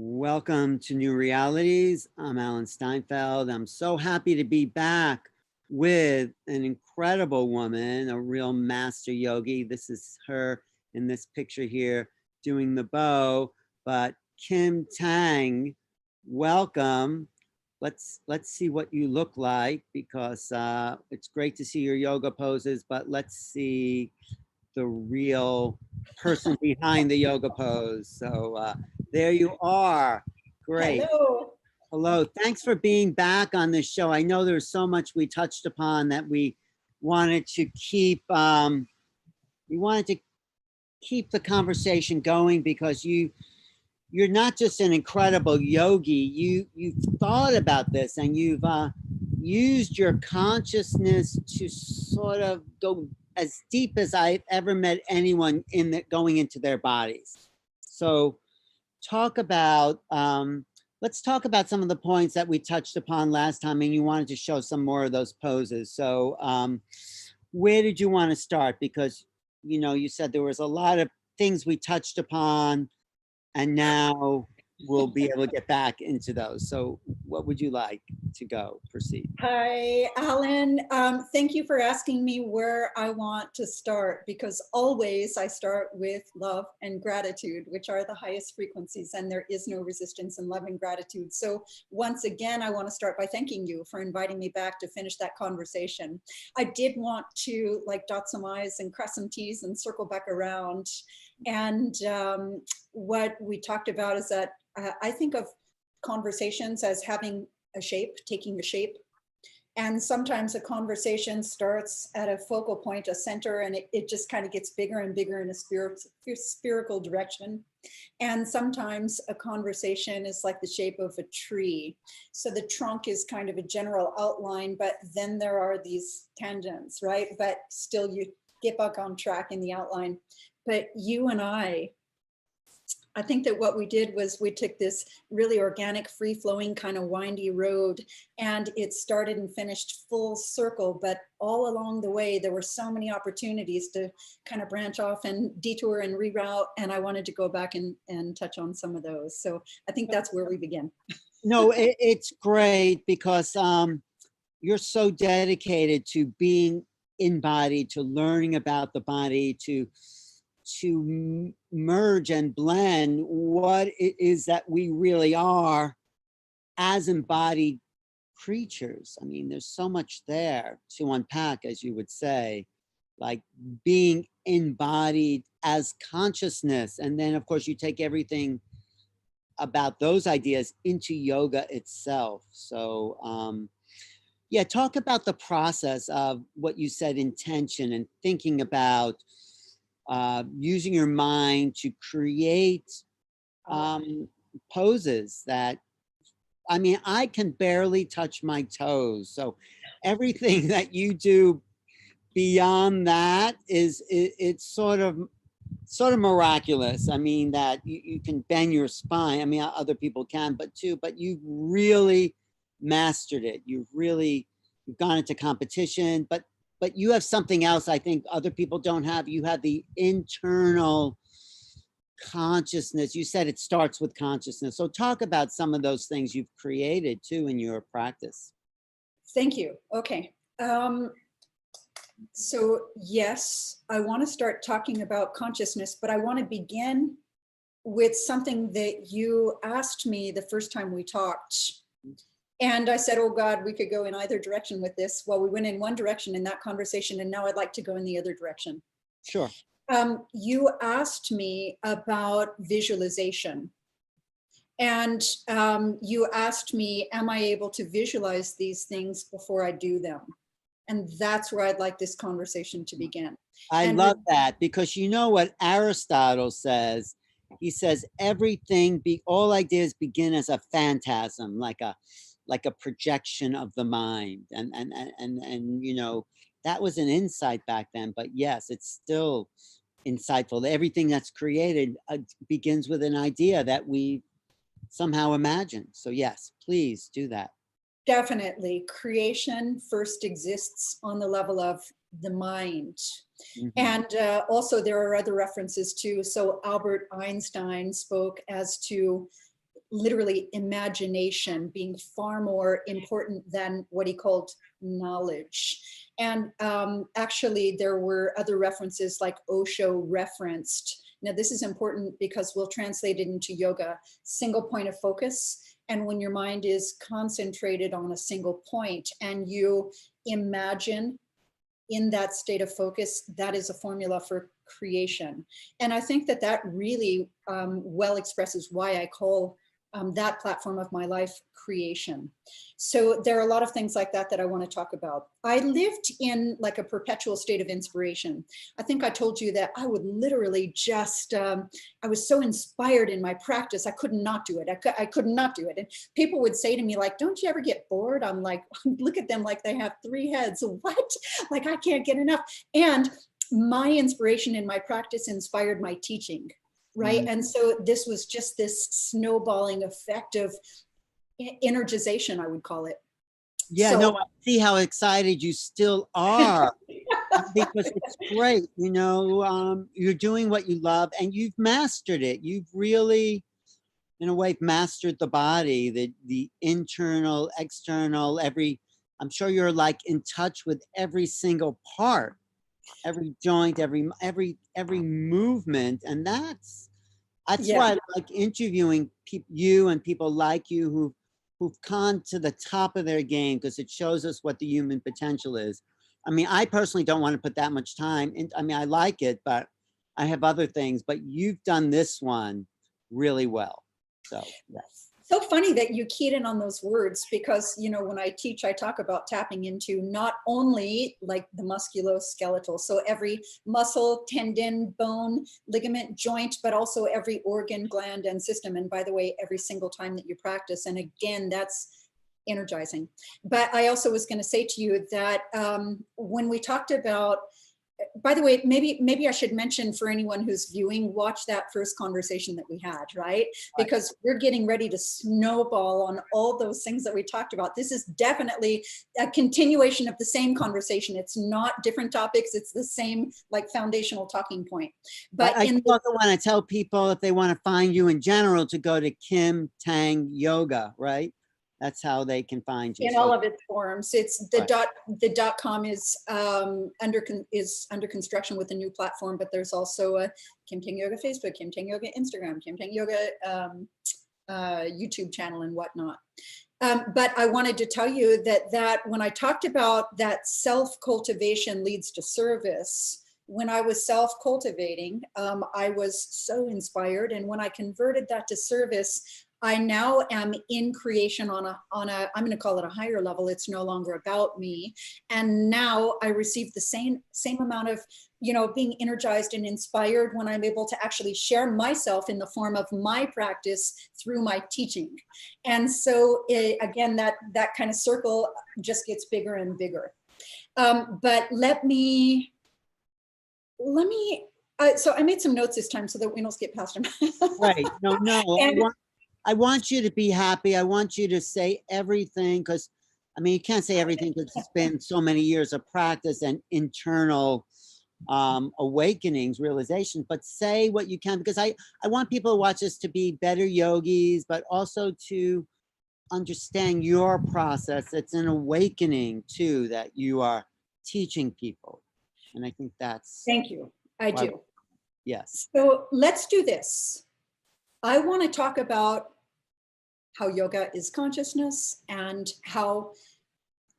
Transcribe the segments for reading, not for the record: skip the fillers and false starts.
Welcome to New Realities. I'm Alan Steinfeld. I'm so happy to be back with an incredible woman, a real master yogi. This is her in this picture here doing the bow, but Kim Tang, welcome. Let's see what you look like, because it's great to see your yoga poses, but let's see the real person behind the yoga pose. So there you are. Great. Hello. Hello. Thanks for being back on this show. I know there's so much we touched upon that we wanted to keep the conversation going, because you're not just an incredible yogi. You've thought about this, and you've used your consciousness to sort of go as deep as I've ever met anyone going into their bodies. So let's talk about some of the points that we touched upon last time, and you wanted to show some more of those poses. So where did you want to start? Because, you said there was a lot of things we touched upon, and now we'll be able to get back into those. So what would you like to proceed? Hi, Alan. Thank you for asking me where I want to start, because always I start with love and gratitude, which are the highest frequencies, and there is no resistance in love and gratitude. So once again, I want to start by thanking you for inviting me back to finish that conversation. I did want to dot some I's and cross some T's and circle back around. And what we talked about is that I think of conversations as having a shape, taking a shape. And sometimes a conversation starts at a focal point, a center, and it just kind of gets bigger and bigger in a spherical direction. And sometimes a conversation is like the shape of a tree. So the trunk is kind of a general outline, but then there are these tangents, right? But still you get back on track in the outline. But you and I think that what we did was we took this really organic, free-flowing kind of windy road, and it started and finished full circle. But all along the way, there were so many opportunities to kind of branch off and detour and reroute. And I wanted to go back and touch on some of those. So I think that's where we begin. No, it's great, because you're so dedicated to being embodied, to learning about the body, to merge and blend what it is that we really are as embodied creatures. I mean, there's so much there to unpack, as you would say, like being embodied as consciousness. And then, of course, you take everything about those ideas into yoga itself. So yeah, talk about the process of what you said, intention, and thinking about using your mind to create poses that, I mean, I can barely touch my toes. So everything that you do beyond that it's sort of miraculous. I mean, that you can bend your spine. I mean, other people can, but you really mastered it. You've gone into competition, but you have something else I think other people don't have. You have the internal consciousness. You said it starts with consciousness. So talk about some of those things you've created too in your practice. Thank you. Okay. So yes, I want to start talking about consciousness, but I want to begin with something that you asked me the first time we talked. And I said, oh God, we could go in either direction with this. Well, we went in one direction in that conversation, and now I'd like to go in the other direction. Sure. You asked me about visualization. And you asked me, am I able to visualize these things before I do them? And that's where I'd like this conversation to begin. I love that, because you know what Aristotle says? He says all ideas begin as a phantasm, like a projection of the mind, and that was an insight back then. But yes, it's still insightful. Everything that's created begins with an idea that we somehow imagine. So yes, please do that. Definitely, creation first exists on the level of the mind. And also there are other references too. So Albert Einstein spoke as to literally imagination being far more important than what he called knowledge. And actually, there were other references like Osho referenced. Now, this is important because we'll translate it into yoga, single point of focus. And when your mind is concentrated on a single point and you imagine in that state of focus, that is a formula for creation. And I think that that really well expresses why I call that platform of my life creation. So there are a lot of things like that that I want to talk about. I lived in like a perpetual state of inspiration. I think I told you that I would literally just, I was so inspired in my practice, I could not do it. I could not do it. And people would say to me like, don't you ever get bored? I'm like, look at them like they have 3 heads. What? Like I can't get enough. And my inspiration in my practice inspired my teaching. Right. And so this was just this snowballing effect of energization, I would call it. Yeah, So, no, I see how excited you still are because it's great. You know, you're doing what you love and you've mastered it. You've really, in a way, mastered the body, the internal, external, I'm sure you're like in touch with every single part, every joint, every movement. And that's yeah. why I like interviewing you and people like you who've gone to the top of their game, because it shows us what the human potential is. I mean, I personally don't want to put that much time in. I mean, I like it, but I have other things, but you've done this one really well. So, yes. So funny that you keyed in on those words because, you know, when I teach, I talk about tapping into not only like the musculoskeletal, so every muscle, tendon, bone, ligament, joint, but also every organ, gland, and system. And by the way, every single time that you practice. And again, that's energizing. But I also was going to say to you that when we talked about, by the way, maybe I should mention for anyone who's viewing, watch that first conversation that we had, right? Because we're getting ready to snowball on all those things that we talked about. This is definitely a continuation of the same conversation. It's not different topics. It's the same like foundational talking point. But I also want to tell people if they want to find you in general to go to Kim Tang Yoga, right? That's how they can find you. In all of its forms. It's the .com is under construction with a new platform, but there's also a Kim Tang Yoga Facebook, Kim Tang Yoga Instagram, Kim Tang Yoga YouTube channel and whatnot. But I wanted to tell you that when I talked about that self-cultivation leads to service, when I was self-cultivating, I was so inspired. And when I converted that to service, I now am in creation on a I'm going to call it a higher level. It's no longer about me. And now I receive the same amount of, you know, being energized and inspired when I'm able to actually share myself in the form of my practice through my teaching. And so again, that kind of circle just gets bigger and bigger. But let me, so I made some notes this time so that we don't skip past them. Right, no, And, I want you to be happy. I want you to say everything because, I mean, you can't say everything because it's been so many years of practice and internal awakenings, realizations, but say what you can because I want people to watch this to be better yogis, but also to understand your process. It's an awakening too that you are teaching people. And I think that's. thank you. I do. Yes. So let's do this. I want to talk about how yoga is consciousness and how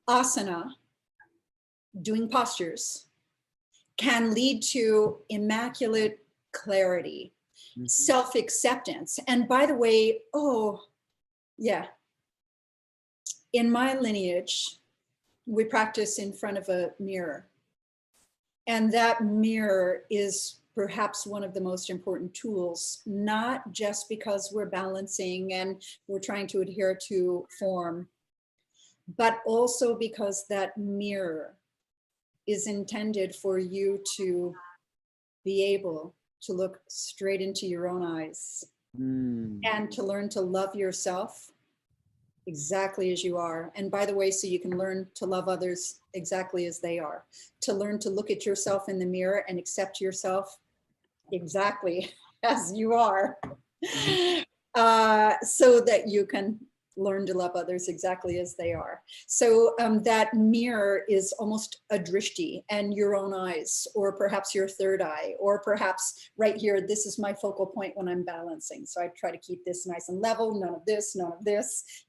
asana, doing postures, can lead to immaculate clarity, self-acceptance. And by the way, in my lineage, we practice in front of a mirror. And that mirror is perhaps one of the most important tools, not just because we're balancing and we're trying to adhere to form, but also because that mirror is intended for you to be able to look straight into your own eyes and to learn to love yourself exactly as you are. And by the way, so you can learn to love others exactly as they are, to learn to look at yourself in the mirror and accept yourself exactly as you are. so that you can learn to love others exactly as they are. So that mirror is almost a drishti, and your own eyes, or perhaps your third eye, or perhaps right here, this is my focal point when I'm balancing. So I try to keep this nice and level, none of this,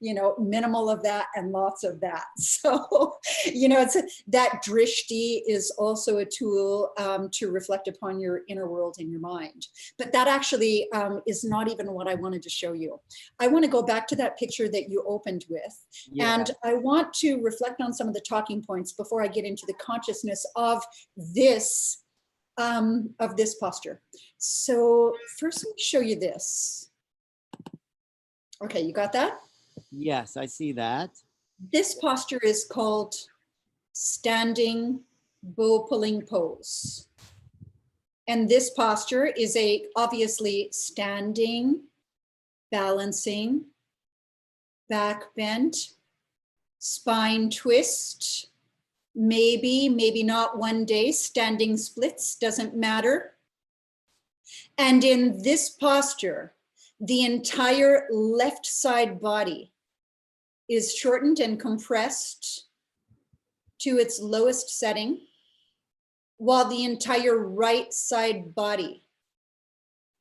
you know, minimal of that and lots of that. So, you know, that drishti is also a tool to reflect upon your inner world in your mind. But that actually is not even what I wanted to show you. I want to go back to that picture that you opened with. Yeah. And I want to reflect on some of the talking points before I get into the consciousness of this posture. So first, let me show you this. Okay, you got that? Yes, I see that. This posture is called standing bow pulling pose. And this posture is obviously standing, balancing, back bend, spine twist, maybe not one day, standing splits, doesn't matter. And in this posture, the entire left side body is shortened and compressed to its lowest setting, while the entire right side body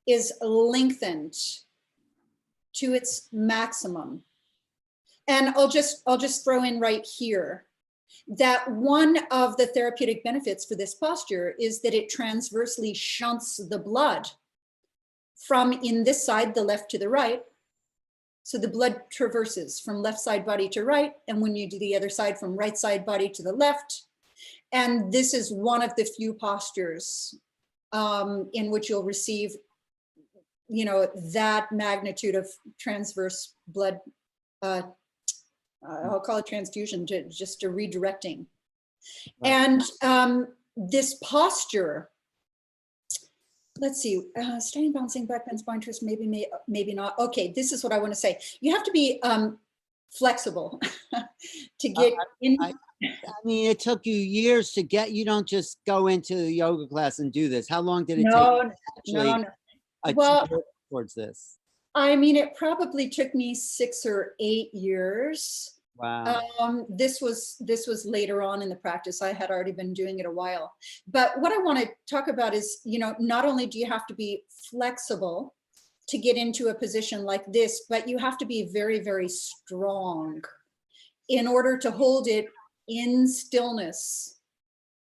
is lengthened to its maximum. And I'll just throw in right here that one of the therapeutic benefits for this posture is that it transversely shunts the blood from in this side, the left to the right. So the blood traverses from left side body to right. And when you do the other side, from right side body to the left. And this is one of the few postures in which you'll receive, you know, that magnitude of transverse blood, I'll call it transfusion, just a redirecting. Right. And this posture, let's see, standing, bouncing, back bend, spine twist, maybe not. Okay, this is what I want to say. You have to be flexible to get in. I mean, it took you years to get, you don't just go into the yoga class and do this. How long did it take No. Well, towards this? I mean, it probably took me 6 or 8 years. Wow. This was later on in the practice. I had already been doing it a while. But what I want to talk about is, you know, not only do you have to be flexible to get into a position like this, but you have to be very, very strong in order to hold it in stillness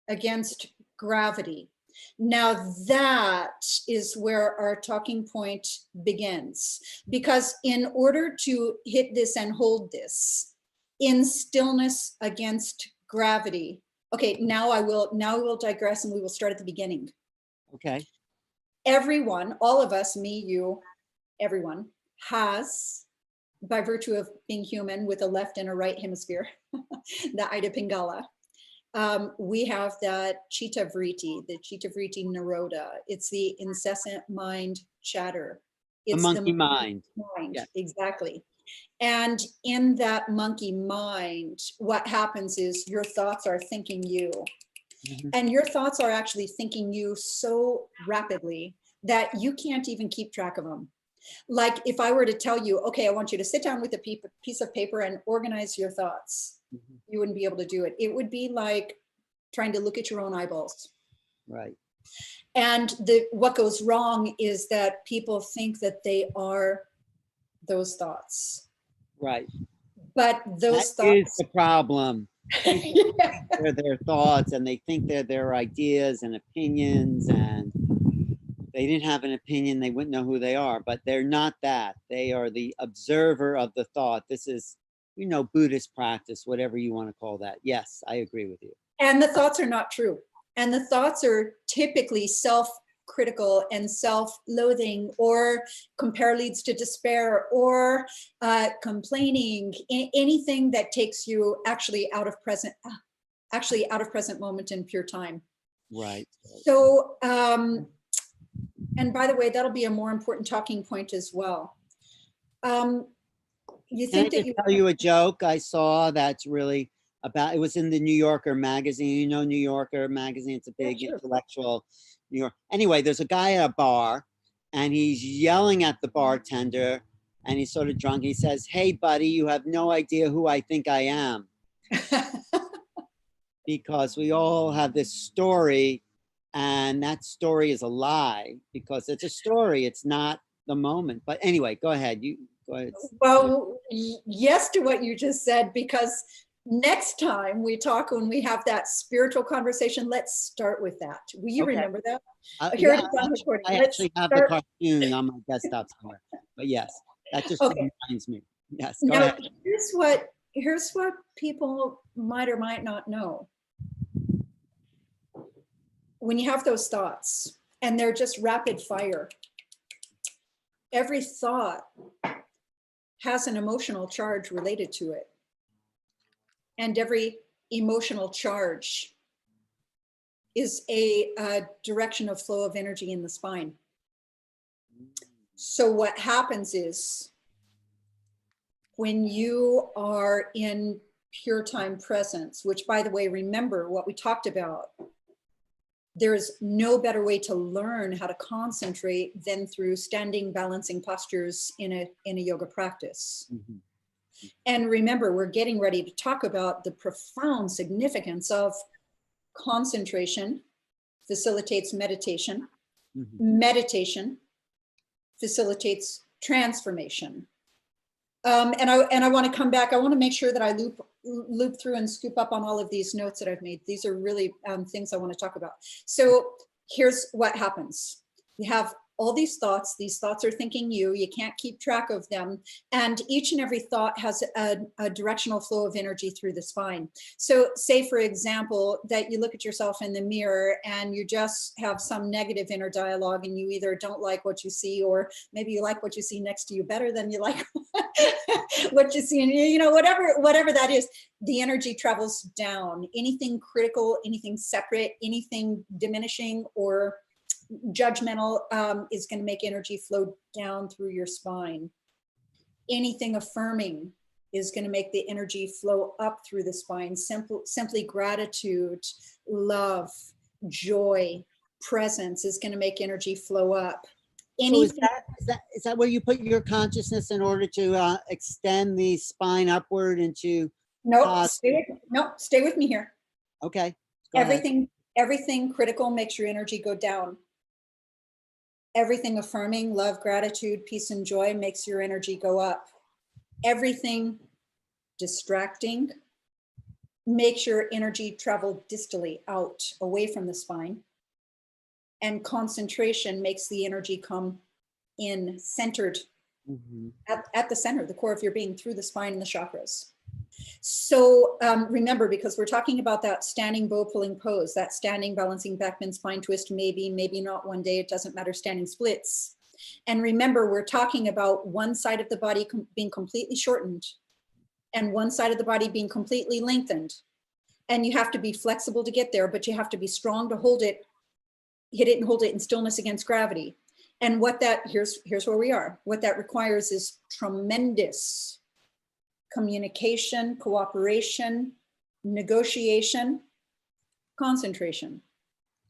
against gravity. Now that is where our talking point begins, because in order to hit this and hold this in stillness against gravity. Okay, now we will digress and we will start at the beginning. Okay. Everyone, all of us, me, you, everyone has, by virtue of being human with a left and a right hemisphere, the Ida Pingala, we have that chitta vritti, the chitta vritti naroda. It's the incessant mind chatter. It's the monkey mind. Yeah. Exactly. And in that monkey mind, what happens is your thoughts are thinking you. Mm-hmm. And your thoughts are actually thinking you so rapidly that you can't even keep track of them. Like if I were to tell you, okay, I want you to sit down with a piece of paper and organize your thoughts, mm-hmm. you wouldn't be able to do it. It would be like trying to look at your own eyeballs. Right. And what goes wrong is that people think that they are those thoughts. Right. But those that thoughts is the problem. Yeah. They're their thoughts, and they think they're their ideas and opinions, and they didn't have an opinion, they wouldn't know who they are, but they're not that. They are the observer of the thought. This is, you know, Buddhist practice, whatever you want to call that. Yes, I agree with you. And the thoughts are not true. And the thoughts are typically self-critical and self-loathing, or compare leads to despair, or complaining, anything that takes you actually out of present moment in pure time. Right. So, and by the way, that'll be a more important talking point as well. You think Can I just tell you a joke I saw that's really about, it was in the New Yorker magazine. You know, New Yorker magazine, it's a big intellectual New York. Anyway, there's a guy at a bar and he's yelling at the bartender, and he's sort of drunk. He says, "Hey, buddy, you have no idea who I think I am." Because we all have this story, and that story is a lie because it's a story. It's not the moment. But anyway, go ahead. You go ahead. Well, yes to what you just said, because next time we talk, when we have that spiritual conversation, let's start with that. Will you remember that? Here Yeah, it is on recording. I actually have the cartoon on my desktop somewhere. But yes, that just reminds me. Yes, go ahead. Here's what people might or might not know. When you have those thoughts and they're just rapid fire, every thought has an emotional charge related to it. And every emotional charge is a direction of flow of energy in the spine. So what happens is, when you are in pure time presence, which, by the way, remember what we talked about, there's no better way to learn how to concentrate than through standing balancing postures in a yoga practice. Mm-hmm. And remember, we're getting ready to talk about the profound significance of concentration facilitates meditation. Mm-hmm. Meditation facilitates transformation. And I want to come back. I want to make sure that I loop through and scoop up on all of these notes that I've made. These are really things I want to talk about. So here's what happens. You have all these thoughts are thinking you can't keep track of them. And each and every thought has a directional flow of energy through the spine. So say, for example, that you look at yourself in the mirror and you just have some negative inner dialogue, and you either don't like what you see, or maybe you like what you see next to you better than you like what you see. And whatever that is, the energy travels down. Anything critical, anything separate, anything diminishing or judgmental is going to make energy flow down through your spine. Anything affirming is going to make the energy flow up through the spine. Simply gratitude, love, joy, presence is going to make energy flow up. So is that where you put your consciousness in order to extend the spine upward into? Stay with me here. Okay. Everything critical makes your energy go down. Everything affirming, love, gratitude, peace, and joy makes your energy go up. Everything distracting makes your energy travel distally out, away from the spine. And concentration makes the energy come in, centered, mm-hmm. at the center, the core of your being, through the spine and the chakras. So remember, because we're talking about that standing bow pulling pose, that standing balancing backbend spine twist, maybe not one day, it doesn't matter, standing splits. And remember, we're talking about one side of the body being completely shortened and one side of the body being completely lengthened. And you have to be flexible to get there, but you have to be strong to hold it, hit it and hold it in stillness against gravity. And here's where we are. What that requires is tremendous communication, cooperation, negotiation, concentration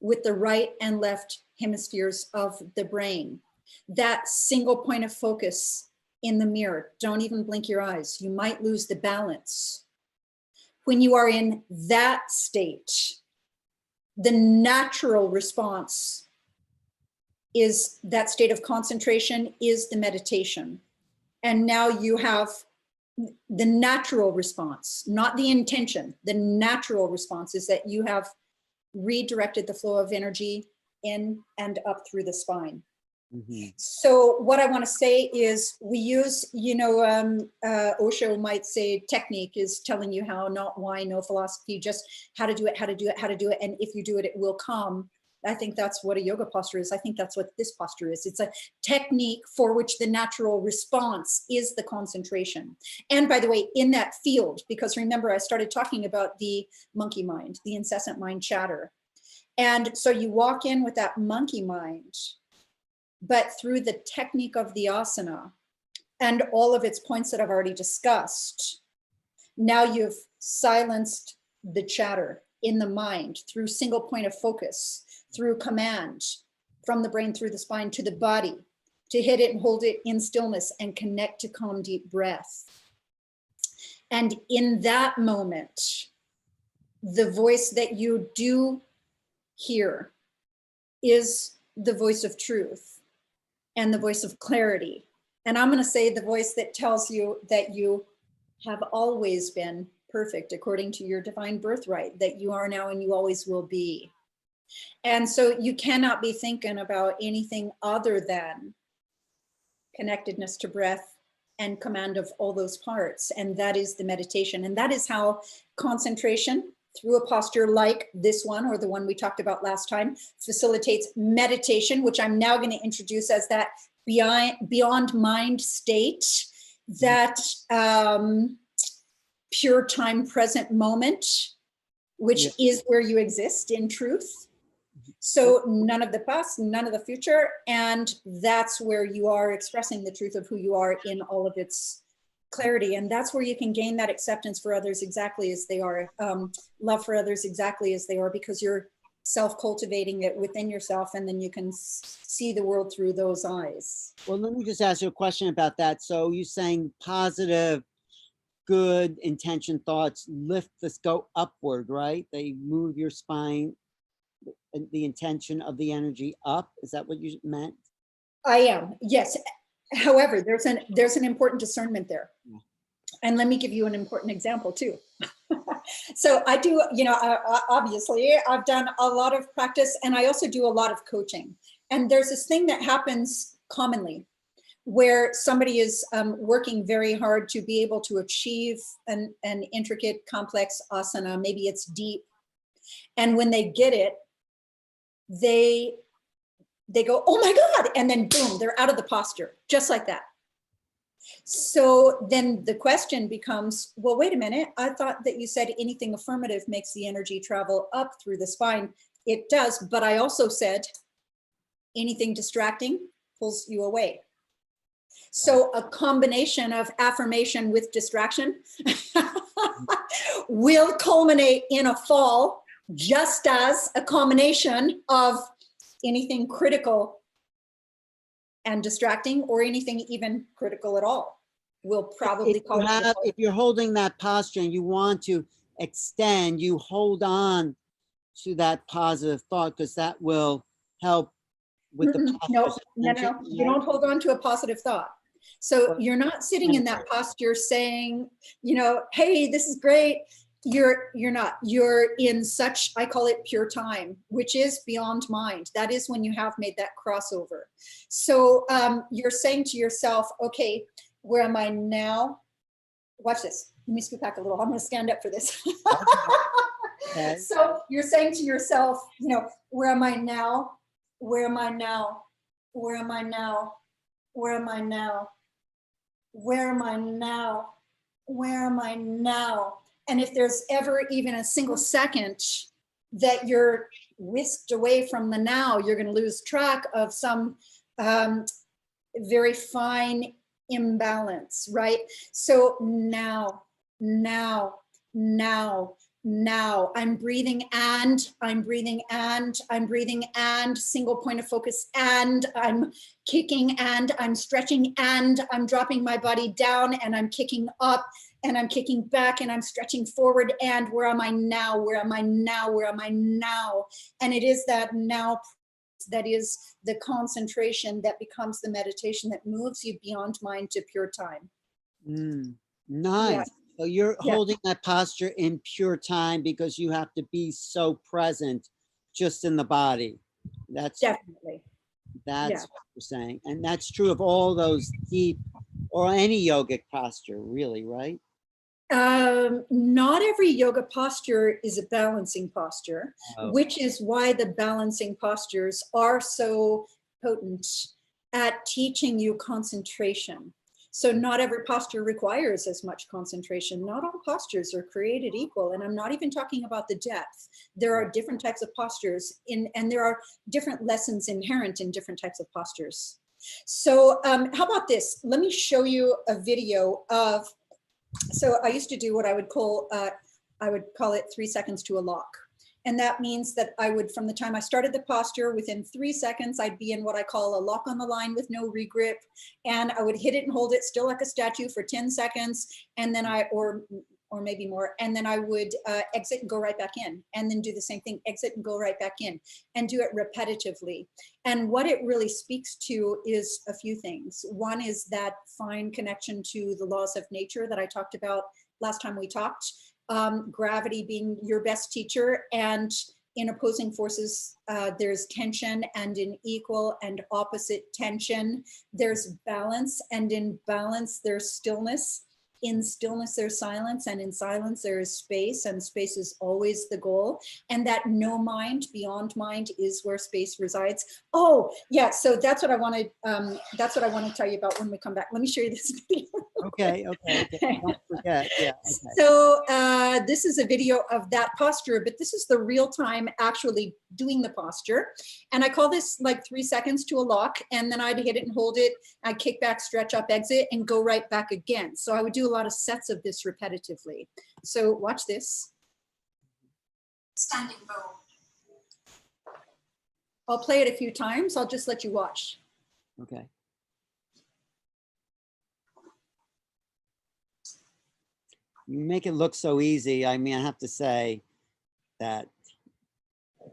with the right and left hemispheres of the brain. That single point of focus in the mirror. Don't even blink your eyes. You might lose the balance. When you are in that state, the natural response is that state of concentration is the meditation. And now you have the natural response, not the intention. The natural response is that you have redirected the flow of energy in and up through the spine. Mm-hmm. So what I want to say is we use, Osho might say technique is telling you how, not why, no philosophy, just how to do it. And if you do it, it will come. I think that's what a yoga posture is. I think that's what this posture is. It's a technique for which the natural response is the concentration. And by the way, in that field, because remember, I started talking about the monkey mind, the incessant mind chatter. And so you walk in with that monkey mind, but through the technique of the asana and all of its points that I've already discussed, now you've silenced the chatter in the mind through single point of focus, through command from the brain through the spine to the body to hit it and hold it in stillness and connect to calm, deep breath. And in that moment, the voice that you do hear is the voice of truth and the voice of clarity. And I'm going to say the voice that tells you that you have always been perfect according to your divine birthright, that you are now and you always will be. And so you cannot be thinking about anything other than connectedness to breath and command of all those parts. And that is the meditation. And that is how concentration through a posture like this one, or the one we talked about last time, facilitates meditation, which I'm now going to introduce as that beyond mind state, that pure time present moment, which is where you exist in truth. So none of the past, none of the future. And that's where you are expressing the truth of who you are in all of its clarity. And that's where you can gain that acceptance for others exactly as they are, love for others exactly as they are, because you're self-cultivating it within yourself, and then you can see the world through those eyes. Well, let me just ask you a question about that. So you're saying positive, good intention thoughts lift this, go upward, right? They move your spine, the intention of the energy up. Is that what you meant? I am, yes. However, there's an important discernment there. Yeah. And let me give you an important example too. So I do, obviously I've done a lot of practice, and I also do a lot of coaching. And there's this thing that happens commonly where somebody is working very hard to be able to achieve an intricate, complex asana. Maybe it's deep. And when they get it, they go, oh my God, and then boom, they're out of the posture, just like that. So then the question becomes, well, wait a minute, I thought that you said anything affirmative makes the energy travel up through the spine. It does, but I also said anything distracting pulls you away. So a combination of affirmation with distraction will culminate in a fall, just as a combination of anything critical and distracting, or anything even critical at all, will probably call it. If you're holding that posture and you want to extend, you hold on to that positive thought, because that will help with the posture. No, you don't hold on to a positive thought. So you're not sitting in that posture saying, hey, this is great. You're not. You're in such, I call it pure time, which is beyond mind. That is when you have made that crossover. So you're saying to yourself, okay, where am I now? Watch this. Let me scoot back a little. I'm going to stand up for this. Okay. So you're saying to yourself, where am I now? Where am I now? Where am I now? Where am I now? Where am I now? Where am I now? And if there's ever even a single second that you're whisked away from the now, you're going to lose track of some very fine imbalance, right? So now, I'm breathing and I'm breathing and I'm breathing and single point of focus, and I'm kicking and I'm stretching and I'm dropping my body down and I'm kicking up and I'm kicking back and I'm stretching forward. And where am I now? Where am I now? Where am I now? And it is that now that is the concentration that becomes the meditation that moves you beyond mind to pure time. Nice. Yeah. So you're holding that posture in pure time because you have to be so present just in the body. That's definitely. That's what you're saying. And that's true of all those deep or any yogic posture, really, right? Not every yoga posture is a balancing posture, which is why the balancing postures are so potent at teaching you concentration. So not every posture requires as much concentration. Not all postures are created equal. And I'm not even talking about the depth. There are different types of postures and there are different lessons inherent in different types of postures. So how about this? Let me show you a video of, so I used to do what I would call it 3 seconds to a lock. And that means that I would, from the time I started the posture, within 3 seconds, I'd be in what I call a lock on the line with no regrip. And I would hit it and hold it still like a statue for 10 seconds. And then or maybe more. And then I would exit and go right back in, and then do the same thing, exit and go right back in, and do it repetitively. And what it really speaks to is a few things. One is that fine connection to the laws of nature that I talked about last time we talked. Gravity being your best teacher, and in opposing forces, there's tension, and in equal and opposite tension, there's balance, and in balance, there's stillness. In stillness, there's silence, and in silence, there is space, and space is always the goal. And that no mind, beyond mind, is where space resides. Oh, yeah. So that's what I wanted. That's what I want to tell you about when we come back. Let me show you this video. Okay. Don't forget. Yeah. Okay. So this is a video of that posture, but this is the real time actually doing the posture. And I call this like 3 seconds to a lock, and then I'd hit it and hold it. I'd kick back, stretch up, exit, and go right back again. So I would do a lot of sets of this repetitively. So watch this. Standing bow. I'll play it a few times. I'll just let you watch. Okay. You make it look so easy. I mean, I have to say that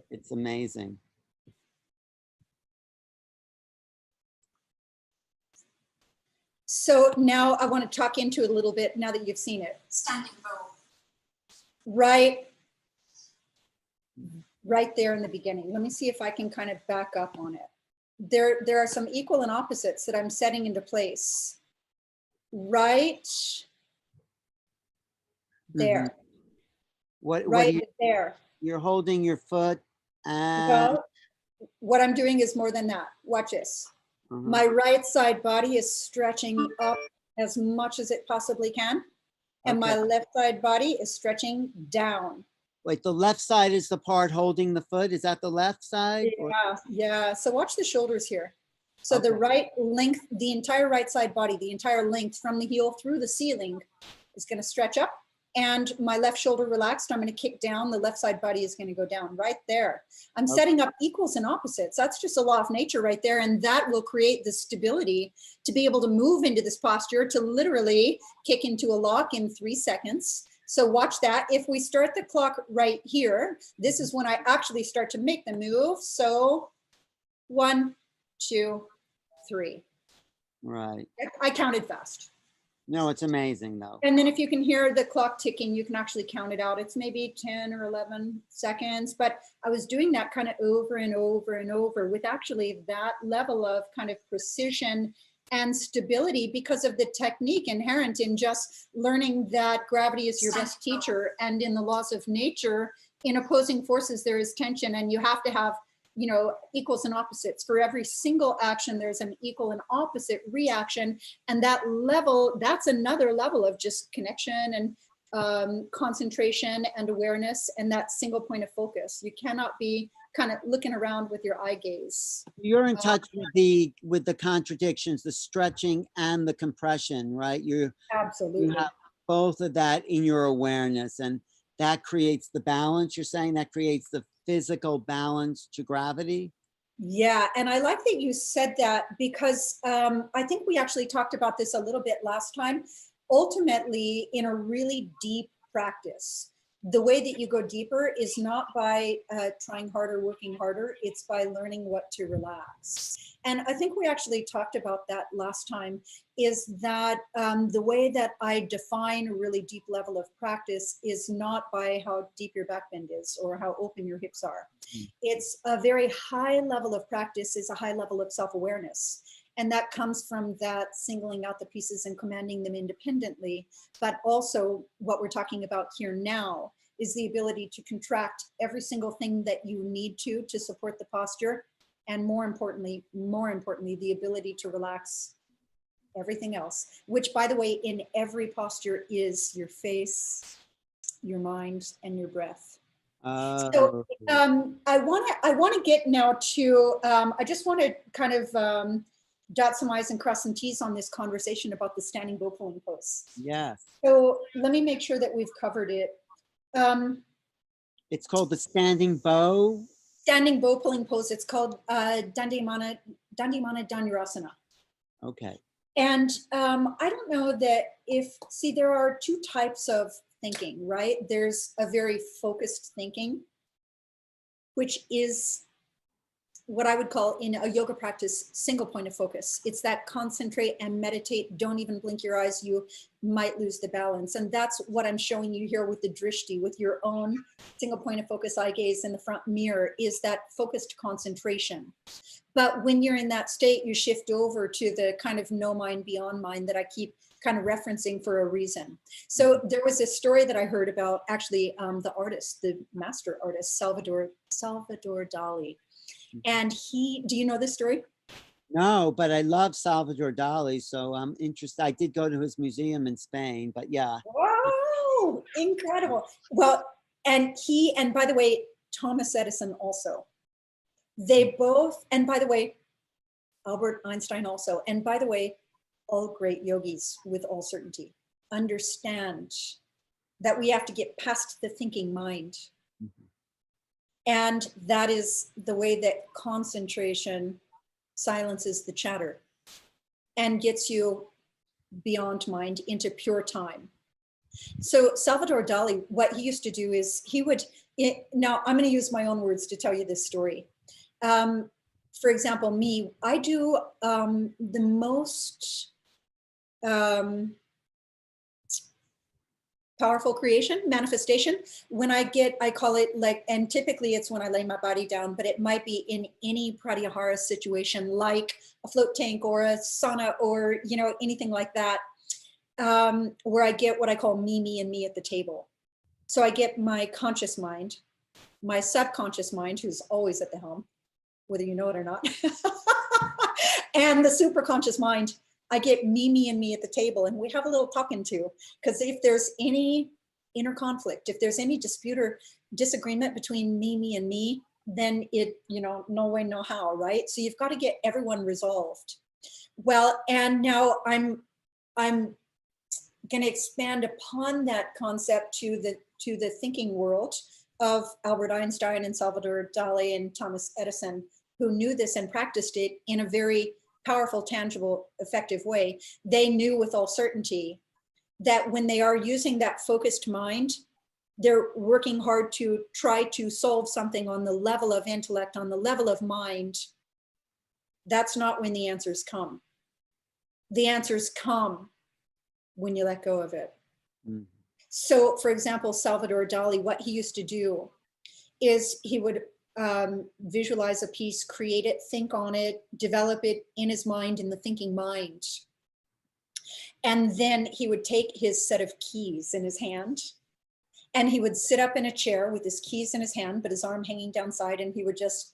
it's amazing. So now I want to talk into it a little bit now that you've seen it. Standing bow. Right there in the beginning. Let me see if I can kind of back up on it. There are some equal and opposites that I'm setting into place. Right there. Mm-hmm. What there. You're holding your foot, and well, what I'm doing is more than that. Watch this. My right side body is stretching up as much as it possibly can. And my left side body is stretching down. Wait, the left side is the part holding the foot? Is that the left side? Yeah. So watch the shoulders here. So the right length, the entire right side body, the entire length from the heel through the ceiling is going to stretch up. And my left shoulder relaxed. I'm going to kick down. The left side body is going to go down right there. I'm setting up equals and opposites. That's just a law of nature right there. And that will create the stability to be able to move into this posture, to literally kick into a lock in 3 seconds. So watch that. If we start the clock right here, this is when I actually start to make the move. So 1, 2, 3. Right. I counted fast. No, it's amazing though. And then if you can hear the clock ticking, you can actually count it out. It's maybe 10 or 11 seconds, but I was doing that kind of over and over and over with actually that level of kind of precision and stability because of the technique inherent in just learning that gravity is your best teacher, and in the laws of nature, in opposing forces, there is tension, and you have to have, you know, equals and opposites. For every single action, there's an equal and opposite reaction. And that level, that's another level of just connection and concentration and awareness, and that single point of focus. You cannot be kind of looking around with your eye gaze. You're in touch with the contradictions, the stretching and the compression, right? Absolutely. You have both of that in your awareness, and that creates the balance. You're saying that creates the physical balance to gravity? Yeah, and I like that you said that because I think we actually talked about this a little bit last time. Ultimately, in a really deep practice, the way that you go deeper is not by trying harder, working harder, it's by learning what to relax. And I think we actually talked about that last time, is that the way that I define a really deep level of practice is not by how deep your back bend is or how open your hips are. It's a very high level of practice, is a high level of self-awareness. And that comes from that singling out the pieces and commanding them independently. But also what we're talking about here now is the ability to contract every single thing that you need to support the posture. And more importantly, the ability to relax everything else, which, by the way, in every posture is your face, your mind, and your breath. So I want to get now to, I just want to kind of dot some I's and cross some T's on this conversation about the standing bow pulling pose. Yes. So let me make sure that we've covered it. It's called the standing bow. Standing bow pulling pose. It's called Dandiyamana Dhanurasana. Okay. And I don't know that see, there are two types of thinking, right? There's a very focused thinking, which is what I would call in a yoga practice, single point of focus. It's that concentrate and meditate, don't even blink your eyes, you might lose the balance. And that's what I'm showing you here with the drishti, with your own single point of focus, eye gaze in the front mirror, is that focused concentration. But when you're in that state, you shift over to the kind of no mind, beyond mind that I keep kind of referencing for a reason. So there was a story that I heard about actually the artist, the master artist, Salvador Dali. And do you know this story? No, but I love Salvador Dali, so I'm interested. I did go to his museum in Spain, but yeah. Wow, incredible. Well, and by the way, Thomas Edison also. They both, and by the way, Albert Einstein also, and by the way, all great yogis with all certainty understand that we have to get past the thinking mind. And that is the way that concentration silences the chatter and gets you beyond mind into pure time. So Salvador Dali, what he used to do is now I'm going to use my own words to tell you this story. For example, me, I do the most powerful creation, manifestation, when I call it like, and typically it's when I lay my body down, but it might be in any pratyahara situation, like a float tank or a sauna or, anything like that, where I get what I call me, and me at the table. So I get my conscious mind, my subconscious mind, who's always at the helm, whether you know it or not, and the superconscious mind. I get me, and me at the table, and we have a little talking to, because if there's any inner conflict, if there's any dispute or disagreement between me, and me, then it, no way, no how, right? So you've got to get everyone resolved. Well, and now I'm going to expand upon that concept to the thinking world of Albert Einstein and Salvador Dali and Thomas Edison, who knew this and practiced it in a very powerful, tangible, effective way. They knew with all certainty that when they are using that focused mind, they're working hard to try to solve something on the level of intellect, on the level of mind. That's not when the answers come. The answers come when you let go of it. Mm. So, for example, Salvador Dali, what he used to do is he would visualize a piece, create it, think on it, develop it in his mind, in the thinking mind. And then he would take his set of keys in his hand, and he would sit up in a chair with his keys in his hand, but his arm hanging downside, and he would just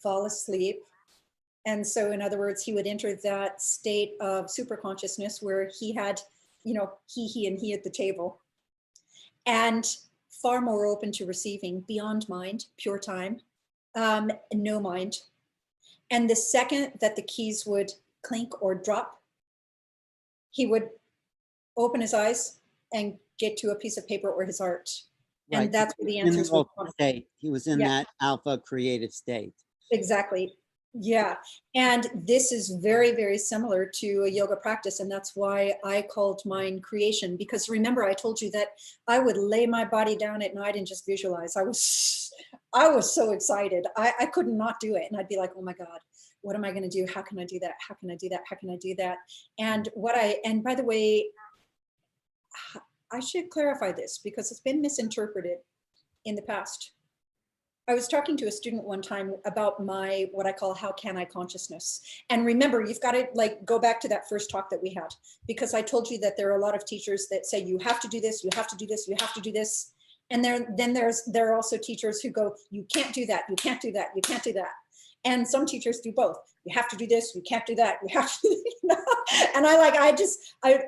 fall asleep. And so, in other words, he would enter that state of super consciousness where he had, he and he at the table, and far more open to receiving, beyond mind, pure time. No mind. And the second that the keys would clink or drop, he would open his eyes and get to a piece of paper or his art. Right. And that's where the answers would come. He was in that alpha creative state. Exactly. Yeah. And this is very, very similar to a yoga practice. And that's why I called mine creation, because remember, I told you that I would lay my body down at night and just visualize. I was so excited. I could not do it. And I'd be like, oh my God, what am I going to do? How can I do that? How can I do that? How can I do that? And by the way, I should clarify this because it's been misinterpreted in the past. I was talking to a student one time about what I call how can I consciousness. And remember, you've got to go back to that first talk that we had, because I told you that there are a lot of teachers that say, you have to do this, you have to do this, you have to do this. And there are also teachers who go, you can't do that, you can't do that, you can't do that. And some teachers do both. You have to do this, you can't do that, you have to, And I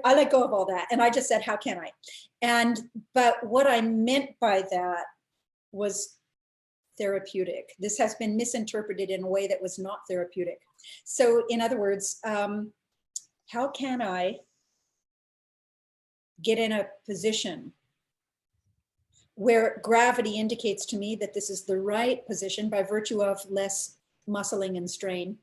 let go of all that. And I just said, how can I? But what I meant by that was therapeutic. This has been misinterpreted in a way that was not therapeutic. So in other words, how can I get in a position where gravity indicates to me that this is the right position by virtue of less muscling and strain.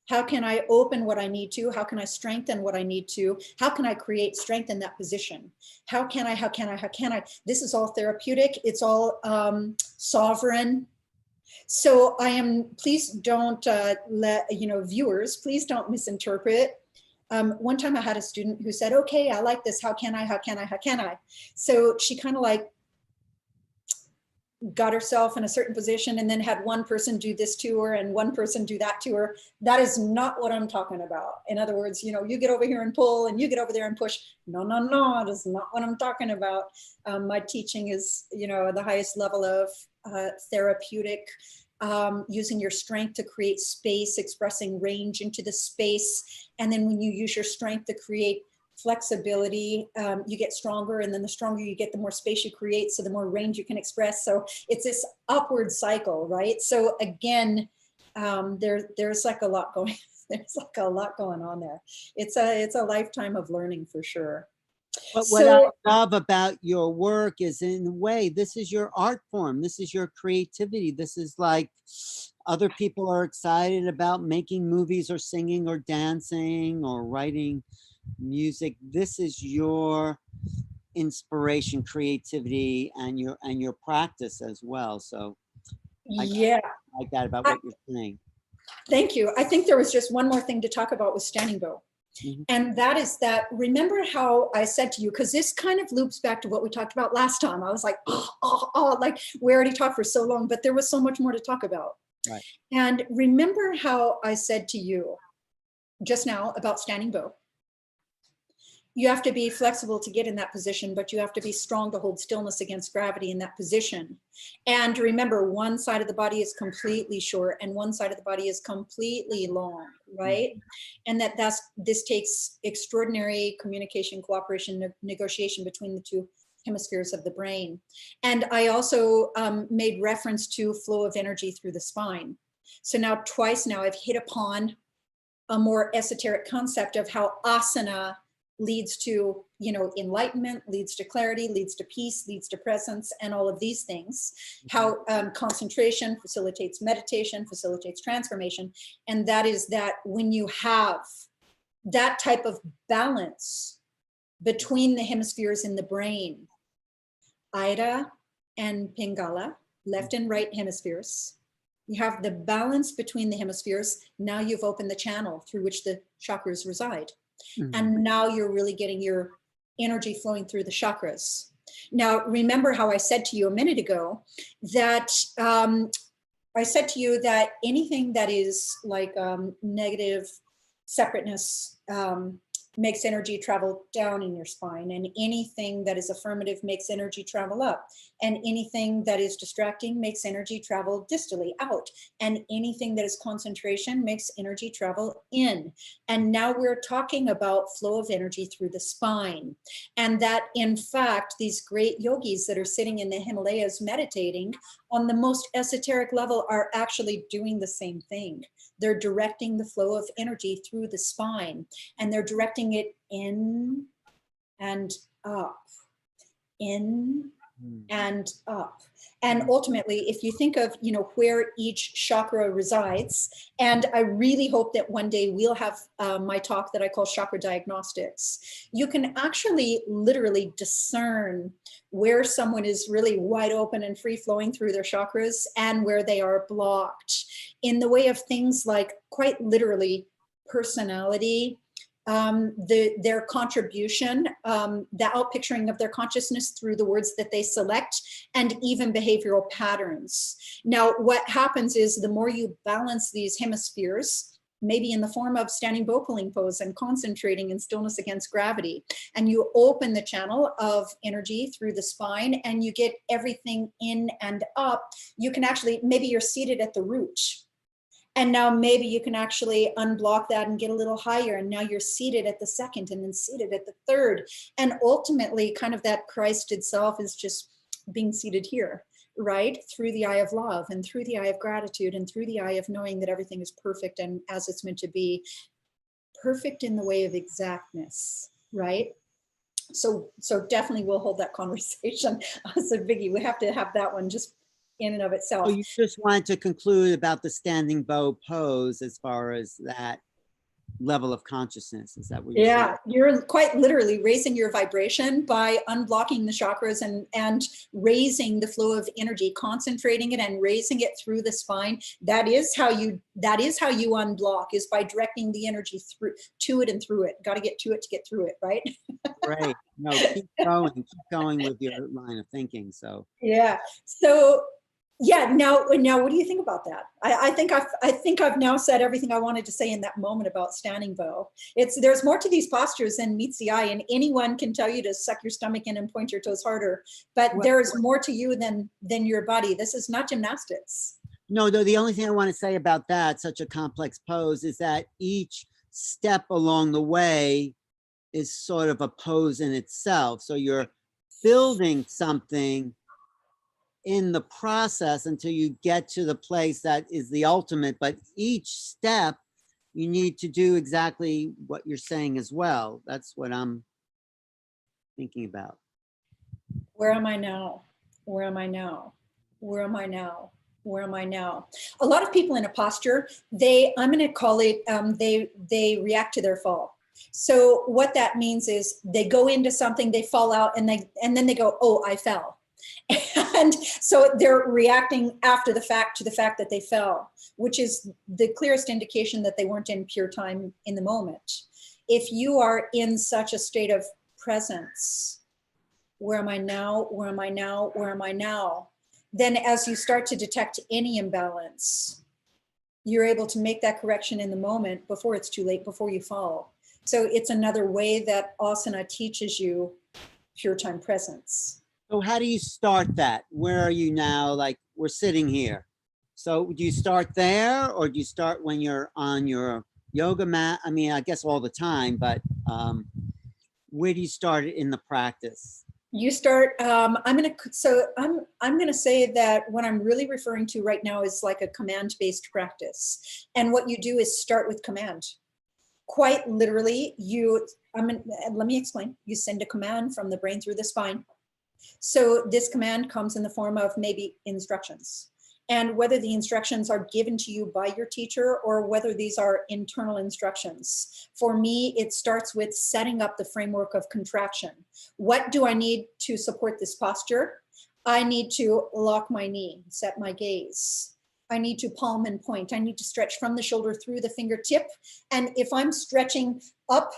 How can I open what I need to? How can I strengthen what I need to? How can I create strength in that position? How can I? This is all therapeutic. It's all sovereign. So I am, please don't viewers, please don't misinterpret. One time I had a student who said, okay, I like this. How can I? So she kind of like got herself in a certain position and then had one person do this to her and one person do that to her. That is not what I'm talking about. In other words, you get over here and pull and you get over there and push. No, that's not what I'm talking about. My teaching is, the highest level of therapeutic, using your strength to create space, expressing range into the space. And then when you use your strength to create flexibility, you get stronger, and then the stronger you get, the more space you create, so the more range you can express. So it's this upward cycle, right? So again, there's like a lot going on there. It's a lifetime of learning for sure. But what I love about your work is, in a way, this is your art form. This is your creativity. This is like, other people are excited about making movies or singing or dancing or writing music. This is your inspiration, creativity, and your practice as well. So yeah, I like that about what you're saying. Thank you. I think there was just one more thing to talk about with standing bow. Mm-hmm. And that is that, remember how I said to you, because this kind of loops back to what we talked about last time. I was like, like we already talked for so long, but there was so much more to talk about. Right. And remember how I said to you just now about standing bow. You have to be flexible to get in that position, but you have to be strong to hold stillness against gravity in that position. And remember, one side of the body is completely short and one side of the body is completely long, right? Mm-hmm. And this takes extraordinary communication, cooperation, negotiation between the two hemispheres of the brain. And I also made reference to flow of energy through the spine. So now twice now I've hit upon a more esoteric concept of how asana leads to, enlightenment, leads to clarity, leads to peace, leads to presence, and all of these things. How concentration facilitates meditation, facilitates transformation. And that is that when you have that type of balance between the hemispheres in the brain, Ida and Pingala, left and right hemispheres, you have the balance between the hemispheres. Now you've opened the channel through which the chakras reside. Mm-hmm. And now you're really getting your energy flowing through the chakras. Now, remember how I said to you a minute ago that I said to you that anything that is like negative separateness makes energy travel down in your spine, and anything that is affirmative makes energy travel up, and anything that is distracting makes energy travel distally out, and anything that is concentration makes energy travel in. And now we're talking about flow of energy through the spine, and that in fact these great yogis that are sitting in the Himalayas meditating on the most esoteric level are actually doing the same thing. They're directing the flow of energy through the spine, and they're directing it in and up, in and up. And ultimately, if you think of, where each chakra resides, and I really hope that one day we'll have my talk that I call Chakra Diagnostics, you can actually literally discern where someone is really wide open and free flowing through their chakras and where they are blocked in the way of things like, quite literally, personality, their contribution, the outpicturing of their consciousness through the words that they select, and even behavioral patterns. Now, what happens is the more you balance these hemispheres, maybe in the form of standing bow pulling pose and concentrating in stillness against gravity, and you open the channel of energy through the spine and you get everything in and up, you can actually, maybe you're seated at the root. And now maybe you can actually unblock that and get a little higher. And now you're seated at the second and then seated at the third. And ultimately, kind of that Christ itself is just being seated here, right? Through the eye of love and through the eye of gratitude and through the eye of knowing that everything is perfect and as it's meant to be, perfect in the way of exactness, right? So definitely we'll hold that conversation. So Vicky, we have to have that one just in and of So itself. you just wanted to conclude about the standing bow pose as far as that level of consciousness. Is that what you're saying? Yeah, you're quite literally raising your vibration by unblocking the chakras and raising the flow of energy, concentrating it and raising it through the spine. That is how you unblock, is by directing the energy through to it and through it. Got to get to it to get through it, right? Great. No, keep going with your line of thinking. So Yeah. So yeah, now what do you think about that? I think I've now said everything I wanted to say in that moment about standing bow. There's more to these postures than meets the eye, and anyone can tell you to suck your stomach in and point your toes harder, but there's more to you than your body. This is not gymnastics. no, the only thing I want to say about that, such a complex pose, is that each step along the way is sort of a pose in itself. So you're building something in the process until you get to the place that is the ultimate, but each step you need to do exactly what you're saying as well. That's what I'm thinking about. Where am I now? Where am I now? Where am I now? Where am I now? A lot of people in a posture, I'm going to call it, they react to their fall. So what that means is they go into something, they fall out, and then they go, oh, I fell. And so they're reacting after the fact to the fact that they fell, which is the clearest indication that they weren't in pure time in the moment. If you are in such a state of presence, where am I now? Where am I now? Where am I now? Then as you start to detect any imbalance, you're able to make that correction in the moment before it's too late, before you fall. So it's another way that asana teaches you pure time presence. So how do you start that? Where are you now? Like, we're sitting here. So do you start there, or do you start when you're on your yoga mat? I mean, I guess all the time, but where do you start it in the practice? You start, I'm gonna say that what I'm really referring to right now is like a command-based practice. And what you do is start with command. Quite literally, let me explain. You send a command from the brain through the spine. So this command comes in the form of maybe instructions. And whether the instructions are given to you by your teacher or whether these are internal instructions. For me, it starts with setting up the framework of contraction. What do I need to support this posture? I need to lock my knee, set my gaze. I need to palm and point. I need to stretch from the shoulder through the fingertip. And if I'm stretching up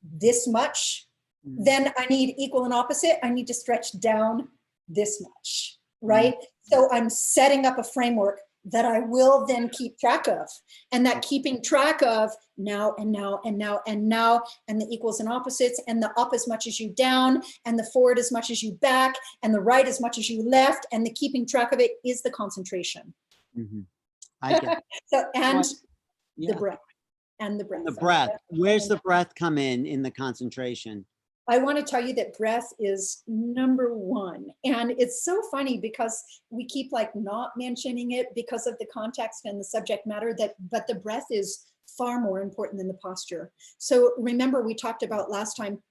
this much, then I need equal and opposite. I need to stretch down this much, right? So I'm setting up a framework that I will then keep track of. And that keeping track of now and now and now and now, and the equals and opposites, and the up as much as you down, and the forward as much as you back, and the right as much as you left, and the keeping track of it is the concentration. I get it. So, and Yeah. the breath. And the breath. The breath. Where's the breath come in the concentration? I want to tell you that breath is number one. And it's so funny because we keep like not mentioning it because of the context and the subject matter, but the breath is far more important than the posture. So remember, we talked about last time,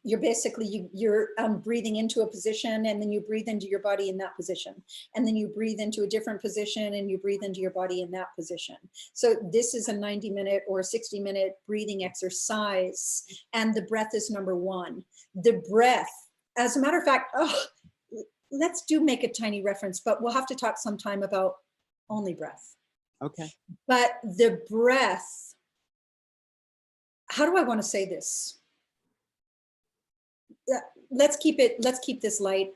you're basically, you're breathing into a position, and then you breathe into your body in that position. And then you breathe into a different position and you breathe into your body in that position. So this is a 90-minute or 60-minute breathing exercise. And the breath is number one. The breath, as a matter of fact, let's make a tiny reference, but we'll have to talk sometime about only breath. Okay. But the breath, how do I want to say this? Let's keep this light,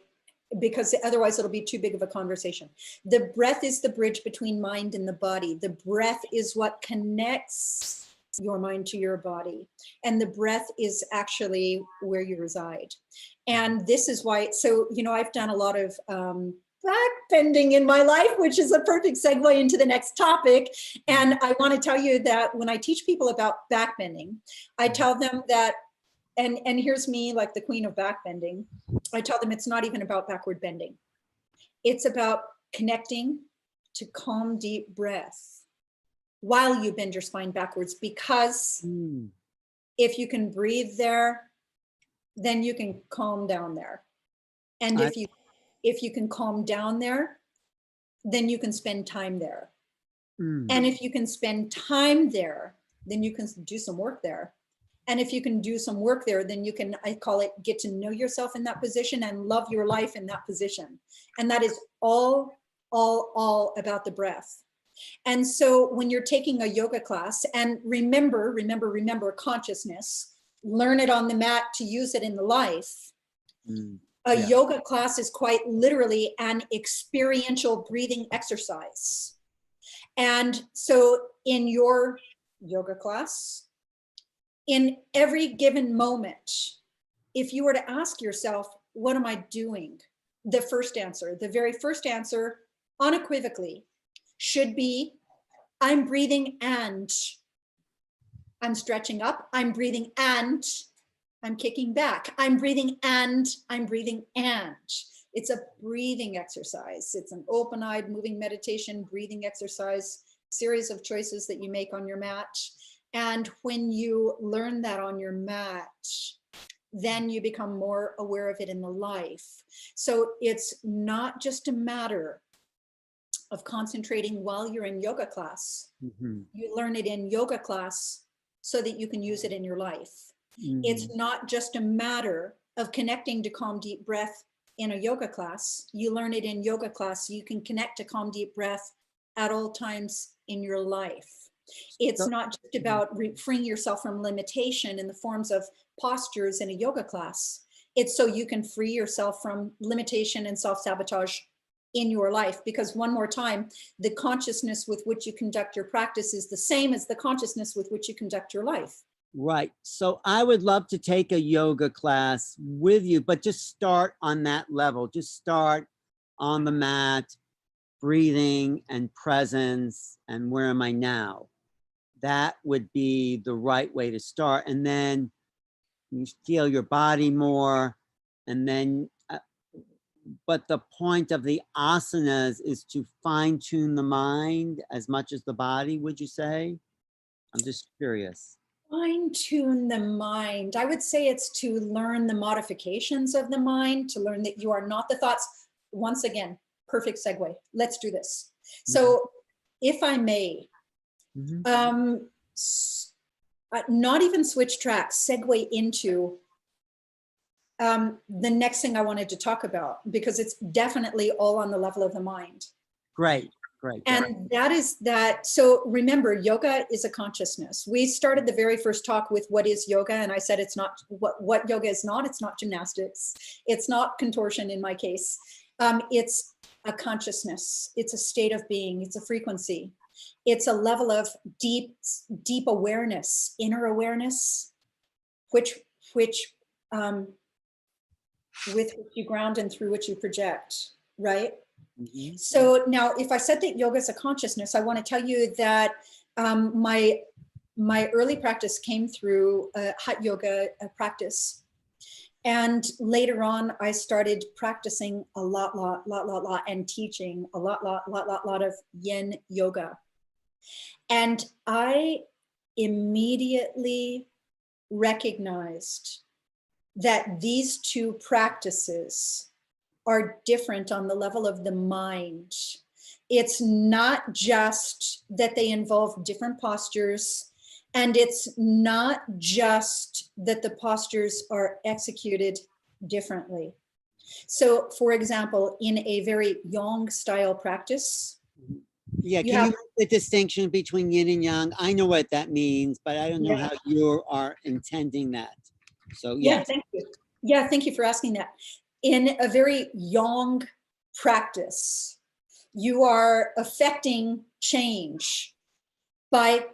because otherwise it'll be too big of a conversation. The breath is the bridge between mind and the body. The breath is what connects your mind to your body. And the breath is actually where you reside. And this is why, so, I've done a lot of back bending in my life, which is a perfect segue into the next topic. And I want to tell you that when I teach people about back bending, I tell them that, and here's me like the queen of back bending. I tell them it's not even about backward bending. It's about connecting to calm, deep breath while you bend your spine backwards, because if you can breathe there, then you can calm down there. And if you can calm down there, then you can spend time there. And if you can spend time there, then you can do some work there. And if you can do some work there, then you can, I call it, get to know yourself in that position and love your life in that position. And that is all about the breath. And so when you're taking a yoga class, and remember consciousness, learn it on the mat to use it in the life. A yoga class is quite literally an experiential breathing exercise. And so in your yoga class, in every given moment, if you were to ask yourself, what am I doing? The very first answer, unequivocally, should be, I'm breathing and I'm stretching up, I'm breathing and I'm kicking back, I'm breathing and I'm breathing and. It's a breathing exercise. It's an open-eyed moving meditation, breathing exercise, series of choices that you make on your mat. And when you learn that on your mat, then you become more aware of it in the life. So it's not just a matter of concentrating while you're in yoga class. You learn it in yoga class so that you can use it in your life. It's not just a matter of connecting to calm, deep breath in a yoga class. You learn it in yoga class so you can connect to calm, deep breath at all times in your life. It's not just about freeing yourself from limitation in the forms of postures in a yoga class. It's so you can free yourself from limitation and self-sabotage in your life. Because one more time, the consciousness with which you conduct your practice is the same as the consciousness with which you conduct your life. Right. So I would love to take a yoga class with you, but just start on that level. Just start on the mat, breathing and presence, and where am I now? That would be the right way to start. And then you feel your body more. And then, but the point of the asanas is to fine tune the mind as much as the body, would you say? I'm just curious. Fine tune the mind. I would say it's to learn the modifications of the mind, to learn that you are not the thoughts. Once again, perfect segue. Let's do this. So if I may, not even switch tracks, segue into the next thing I wanted to talk about, because it's definitely all on the level of the mind. Great. And that is that. So remember, yoga is a consciousness. We started the very first talk with what is yoga. And I said, it's not what yoga is not. It's not gymnastics. It's not contortion in my case. It's a consciousness. It's a state of being. It's a frequency. It's a level of deep awareness, inner awareness, with which you ground and through which you project, right? So now, if I said that yoga is a consciousness, I want to tell you that my early practice came through Hatha yoga practice. And later on, I started practicing a lot, and teaching a lot of Yin yoga. And I immediately recognized that these two practices are different on the level of the mind. It's not just that they involve different postures, and it's not just that the postures are executed differently. So, for example, in a very Yang style practice, can you make the distinction between yin and yang? I know what that means, but I don't know how you are intending that. So thank you. Thank you for asking that. In a very Yang practice, you are affecting change by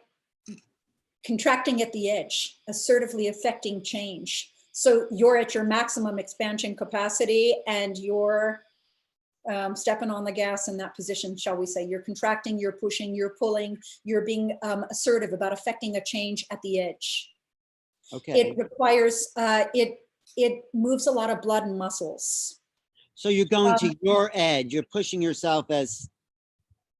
contracting at the edge, assertively affecting change. So you're at your maximum expansion capacity and you're stepping on the gas in that position, shall we say. You're contracting, you're pushing, you're pulling, you're being assertive about affecting a change at the edge. Okay. It requires, it moves a lot of blood and muscles. So you're going to your edge, you're pushing yourself as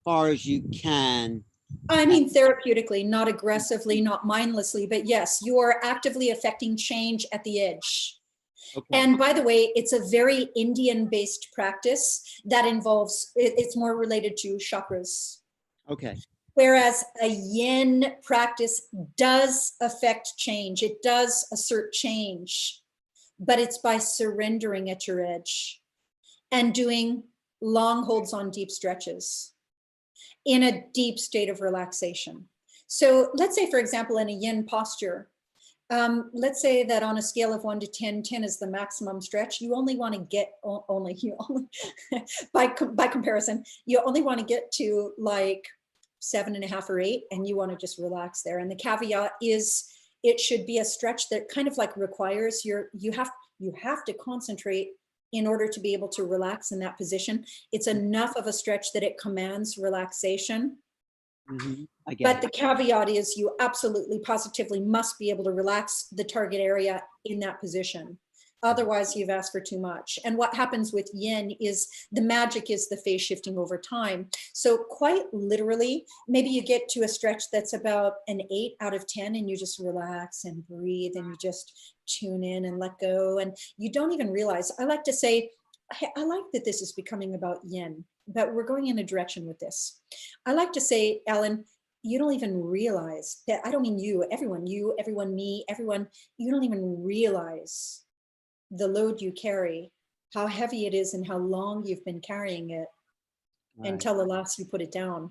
far as you can. I mean, therapeutically, not aggressively, not mindlessly, but yes, you are actively affecting change at the edge. Okay. And by the way, it's a very Indian-based practice that involves, it's more related to chakras. Okay. Whereas a yin practice does affect change. It does assert change, but it's by surrendering at your edge and doing long holds on deep stretches in a deep state of relaxation. So let's say, for example, in a yin posture, let's say that on a scale of 1 to 10, 10 is the maximum stretch. You only want to get by comparison, you only want to get to like 7.5 or 8, and you want to just relax there. And the caveat is it should be a stretch that kind of like requires you have to concentrate in order to be able to relax in that position. It's enough of a stretch that it commands relaxation. But the caveat is you absolutely positively must be able to relax the target area in that position. Otherwise, you've asked for too much. And what happens with yin is the magic is the phase shifting over time. So quite literally, maybe you get to a stretch that's about an 8 out of 10 and you just relax and breathe and you just tune in and let go. And you don't even realize, I like to say, I like that this is becoming about yin, but we're going in a direction with this. I like to say, Alan, you don't even realize that, I don't mean you, everyone, me, everyone, you don't even realize the load you carry, how heavy it is and how long you've been carrying it until the last you put it down.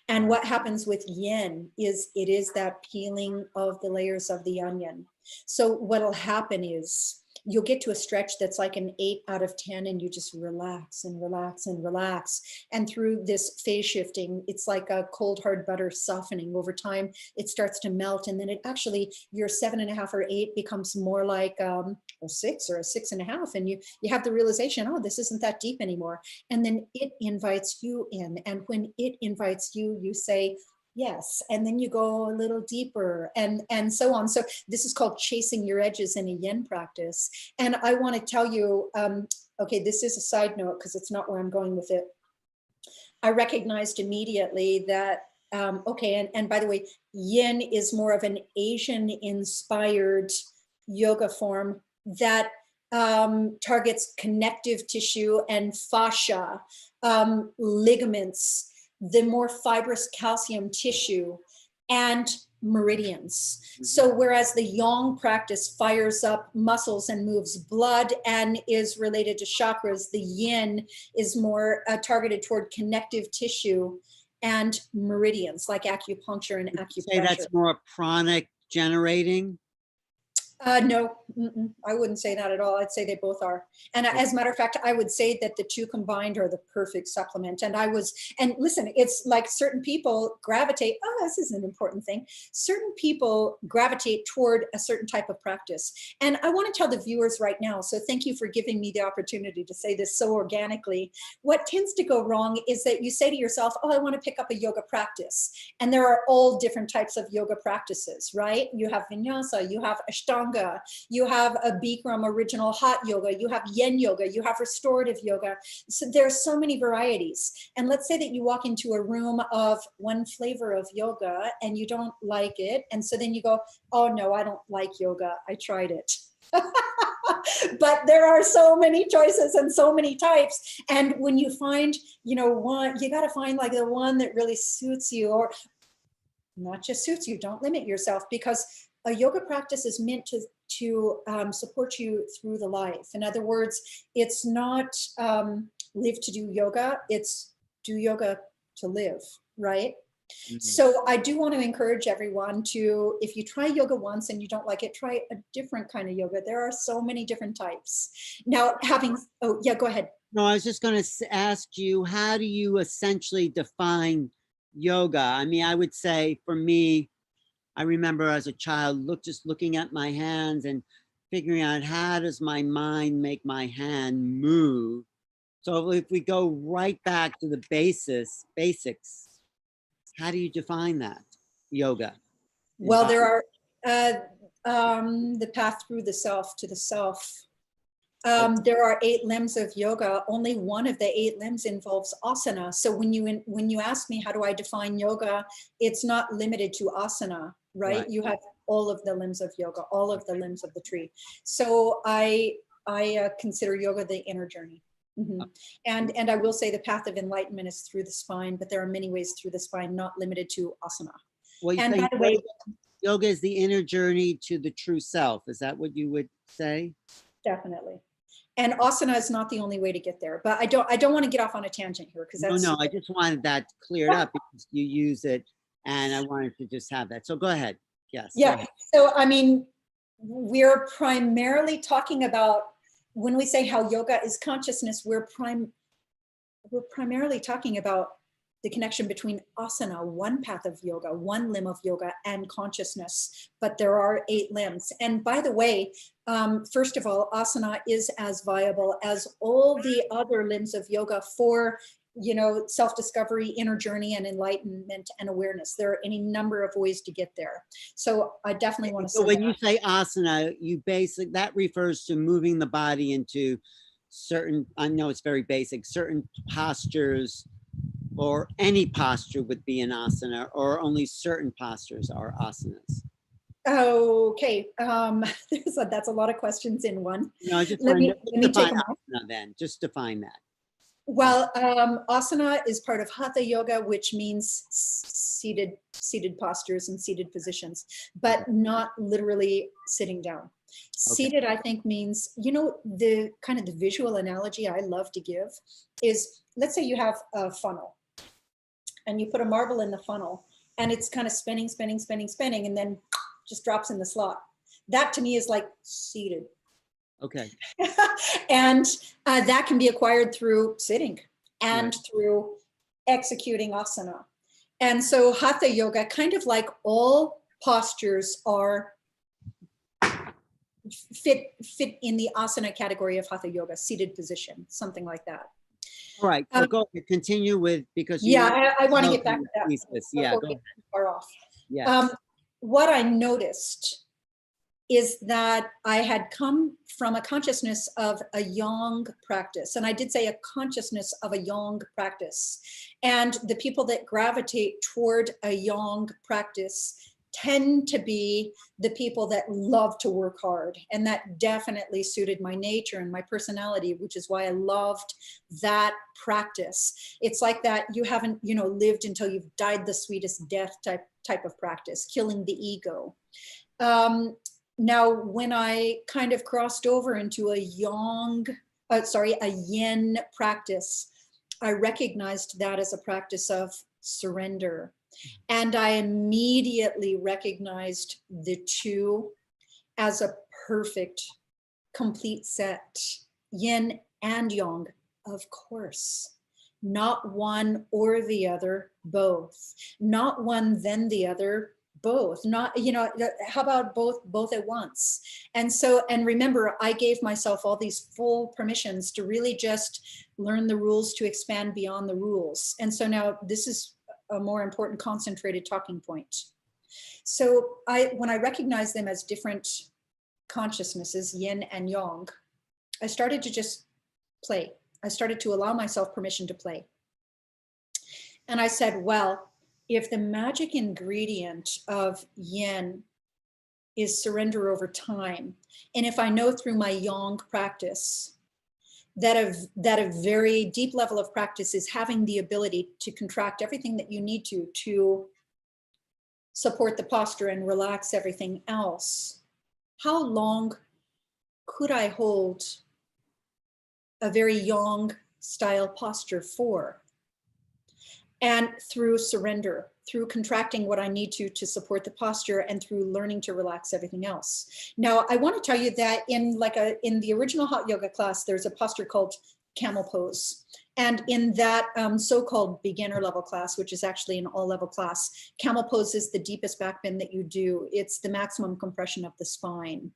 And what happens with yin is it is that peeling of the layers of the onion. So what'll happen is you'll get to a stretch that's like an 8 out of 10 and you just relax and relax and relax. And through this phase shifting, it's like a cold hard butter softening. Over time, it starts to melt, and then it actually, your 7.5 or 8 becomes more like a 6 or a 6.5. And you have the realization, oh, this isn't that deep anymore. And then it invites you in. And when it invites you, you say, yes, and then you go a little deeper and so on. So this is called chasing your edges in a yin practice. And I want to tell you, okay, this is a side note because it's not where I'm going with it. I recognized immediately that, okay, and by the way, yin is more of an Asian inspired yoga form that targets connective tissue and fascia, ligaments, the more fibrous calcium tissue, and meridians. So whereas the yang practice fires up muscles and moves blood and is related to chakras, the yin is more targeted toward connective tissue and meridians, like acupuncture and acupressure. Say that's more pranic generating? No, I wouldn't say that at all. I'd say they both are. And as a matter of fact, I would say that the two combined are the perfect supplement. And listen, it's like certain people gravitate, oh, this is an important thing. Certain people gravitate toward a certain type of practice. And I want to tell the viewers right now, so thank you for giving me the opportunity to say this so organically. What tends to go wrong is that you say to yourself, oh, I want to pick up a yoga practice. And there are all different types of yoga practices, right? You have vinyasa, you have ashtanga, you have a Bikram original hot yoga, you have yin yoga, you have restorative yoga. So there's so many varieties. And let's say that you walk into a room of one flavor of yoga and you don't like it. And so then you go, oh no, I don't like yoga. I tried it. But there are so many choices and so many types. And when you find, one, you got to find like the one that really suits you, or not just suits you. Don't limit yourself, because a yoga practice is meant to support you through the life. In other words, it's not live to do yoga, it's do yoga to live, right? So I do want to encourage everyone to, if you try yoga once and you don't like it, try a different kind of yoga. There are so many different types. Now, oh yeah, go ahead. No, I was just going to ask you, how do you essentially define yoga? I mean, I would say for me, I remember as a child just looking at my hands and figuring out, how does my mind make my hand move? So if we go right back to the basics, how do you define that, yoga? Well, there are the path through the self to the self. There are 8 limbs of yoga. Only one of the 8 limbs involves asana. So when you ask me, how do I define yoga? It's not limited to asana, right? You have all of the limbs of yoga, all of the limbs of the tree. So I consider yoga the inner journey. And I will say the path of enlightenment is through the spine, but there are many ways through the spine, not limited to asana. Well, And by the way, yoga is the inner journey to the true self. Is that what you would say? Definitely. And asana is not the only way to get there, but I don't want to get off on a tangent here because that's no, I just wanted that cleared up because you use it and I wanted to just have that. So go ahead. Yes. Yeah. So, I mean, we're primarily talking about, when we say how yoga is consciousness, we're primarily talking about the connection between asana, one path of yoga, one limb of yoga, and consciousness. But there are 8 limbs. And by the way, first of all, asana is as viable as all the other limbs of yoga for, you know, self-discovery, inner journey, and enlightenment and awareness. There are any number of ways to get there. So I definitely want to say so when you say asana, that refers to moving the body into certain, I know it's very basic, certain postures, or any posture would be an asana, or only certain postures are asanas. Okay, that's a lot of questions in one. No, I just let me define asana then. Just define that. Well, asana is part of hatha yoga, which means seated postures and seated positions, but not literally sitting down. Seated, I think, means, you know, the kind of the visual analogy I love to give is, let's say you have a funnel and you put a marble in the funnel and it's kind of spinning, and then just drops in the slot. That to me is like seated. Okay. And that can be acquired through sitting and through executing asana. And so hatha yoga, kind of like all postures, are fit in the asana category of hatha yoga, seated position, something like that. All right, so go ahead, continue with, because I want to get back to that. Yeah, go ahead. Far off. Yeah. What I noticed is that I had come from a consciousness of a yang practice. And I did say a consciousness of a yang practice. And the people that gravitate toward a yang practice tend to be the people that love to work hard. And that definitely suited my nature and my personality, which is why I loved that practice. It's like that you haven't, you know, lived until you've died the sweetest death type of practice, killing the ego. Now, when I kind of crossed over into a yin practice, I recognized that as a practice of surrender. And I immediately recognized the two as a perfect, complete set. Yin and yang, of course. Not one or the other, both. Not one, then the other, both. Not, you know, how about both at once? And so, and remember, I gave myself all these full permissions to really just learn the rules, to expand beyond the rules. And so now this is a more important concentrated talking point. So when I recognize them as different consciousnesses, yin and yang, I started to just play. I started to allow myself permission to play. And I said, well, if the magic ingredient of yin is surrender over time, and if I know through my yang practice that a very deep level of practice is having the ability to contract everything that you need to support the posture and relax everything else, how long could I hold a very yang style posture for? And through surrender, through contracting what I need to support the posture, and through learning to relax everything else. Now, I want to tell you that in the original hot yoga class, there's a posture called camel pose. And in that so-called beginner level class, which is actually an all level class, camel pose is the deepest back bend that you do. It's the maximum compression of the spine.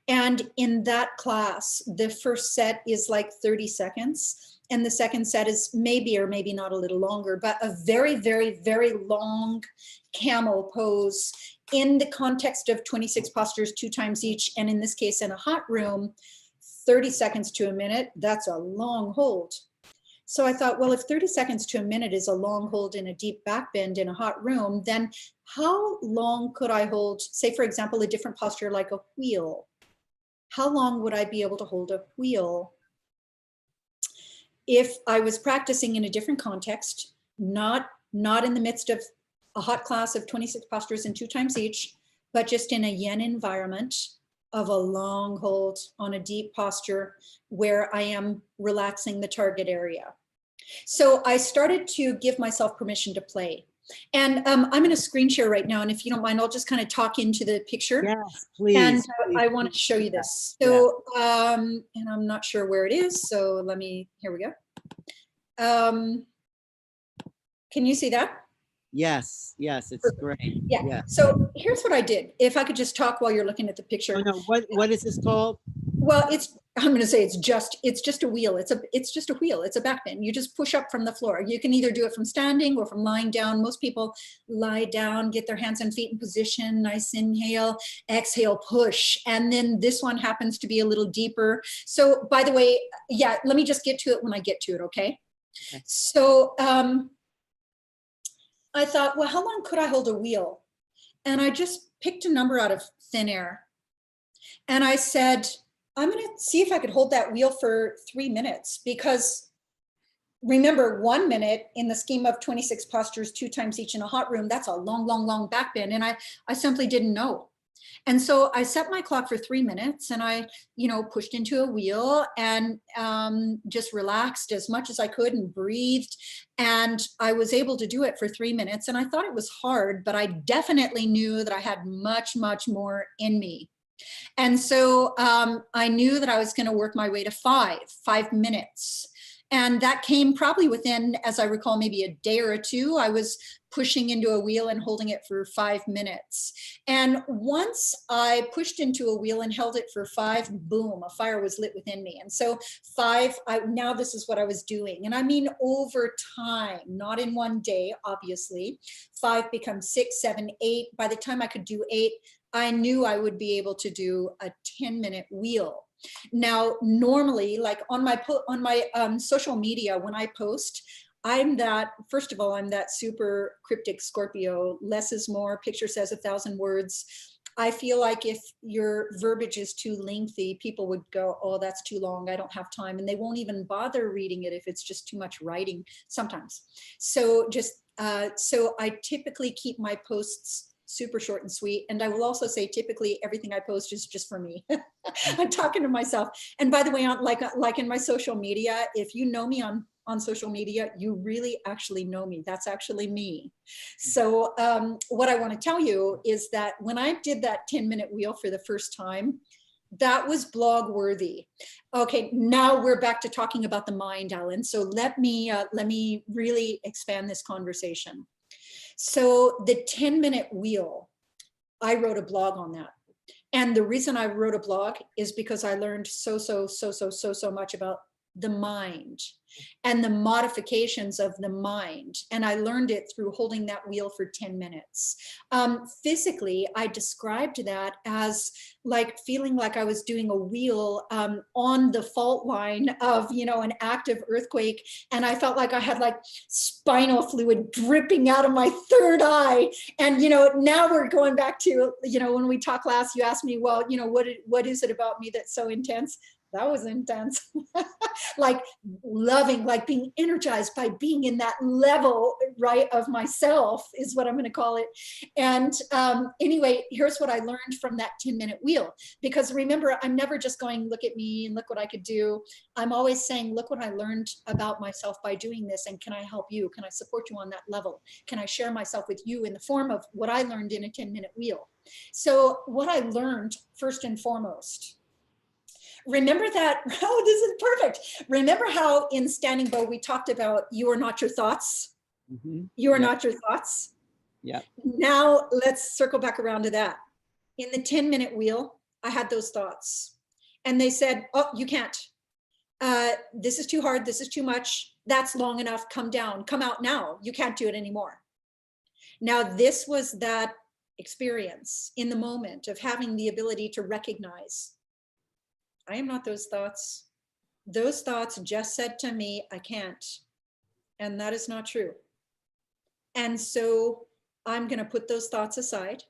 And in that class, the first set is like 30 seconds. And the second set is maybe or maybe not a little longer, but a very, very, very long camel pose in the context of 26 postures, 2 times each. And in this case, in a hot room, 30 seconds to a minute, that's a long hold. So I thought, well, if 30 seconds to a minute is a long hold in a deep back bend in a hot room, then how long could I hold, say, for example, a different posture like a wheel? How long would I be able to hold a wheel if I was practicing in a different context, not in the midst of a hot class of 26 postures and 2 times each, but just in a yin environment of a long hold on a deep posture where I am relaxing the target area. So I started to give myself permission to play. And I'm in a screen share right now. And if you don't mind, I'll just kind of talk into the picture. Yes, please. And please, I want to show you this. So, and I'm not sure where it is. So here we go. Can you see that? Yes, yes, it's Perfect. great. Yeah. So here's what I did. If I could just talk while you're looking at the picture. Oh, no, what is this called? Well, I'm going to say it's just a wheel. It's just a wheel. It's a back bend. You just push up from the floor. You can either do it from standing or from lying down. Most people lie down, get their hands and feet in position. Nice inhale, exhale, push. And then this one happens to be a little deeper. So by the way, yeah, let me just get to it when I get to it. Okay. So, I thought, well, how long could I hold a wheel? And I just picked a number out of thin air. And I said, I'm going to see if I could hold that wheel for 3 minutes, because remember, 1 minute in the scheme of 26 postures, 2 times each in a hot room, that's a long, long, long back bend. And I simply didn't know. And so I set my clock for 3 minutes, and I, pushed into a wheel and just relaxed as much as I could and breathed. And I was able to do it for 3 minutes. And I thought it was hard, but I definitely knew that I had much, much more in me. And so I knew that I was going to work my way to 5 minutes. And that came probably within, as I recall, maybe a day or two. I was pushing into a wheel and holding it for 5 minutes. And once I pushed into a wheel and held it for 5, boom, a fire was lit within me. And so 5, now this is what I was doing. And I mean, over time, not in one day, obviously. 5 becomes 6, 7, 8. By the time I could do 8, I knew I would be able to do a 10-minute wheel. Now, normally, like on my social media, when I post, first of all, I'm that super cryptic Scorpio. Less is more. Picture says 1,000 words. I feel like if your verbiage is too lengthy, people would go, oh, that's too long. I don't have time. And they won't even bother reading it if it's just too much writing sometimes. So so I typically keep my posts super short and sweet. And I will also say, typically everything I post is just for me. I'm talking to myself. And by the way, like in my social media, if you know me on social media, you really actually know me. That's actually me. So what I want to tell you is that when I did that 10-minute wheel for the first time, that was blog worthy. Okay, now we're back to talking about the mind, Alan. So let me really expand this conversation. So the 10-minute wheel, I wrote a blog on that. And the reason I wrote a blog is because I learned so much about the mind and the modifications of the mind. And I learned it through holding that wheel for 10 minutes. Physically, I described that as like feeling like I was doing a wheel on the fault line of, an active earthquake. And I felt like I had like spinal fluid dripping out of my third eye. And, now we're going back to, when we talk last, you asked me, well, what is it about me that's so intense? That was intense. Like loving, like being energized by being in that level, right, of myself is what I'm going to call it. And anyway, here's what I learned from that 10-minute wheel. Because remember, I'm never just going, look at me and look what I could do. I'm always saying, look what I learned about myself by doing this. And can I help you? Can I support you on that level? Can I share myself with you in the form of what I learned in a 10-minute wheel? So what I learned first and foremost, remember that, oh, this is perfect. Remember how in Standing Bow, we talked about you are not your thoughts? Mm-hmm. You are not your thoughts? Yeah. Now let's circle back around to that. In the 10-minute wheel, I had those thoughts. And they said, oh, you can't. This is too hard. This is too much. That's long enough. Come down. Come out now. You can't do it anymore. Now, this was that experience in the moment of having the ability to recognize, I am not those thoughts. those thoughts just said to me, I can't. And that is not true. And so I'm going to put those thoughts aside.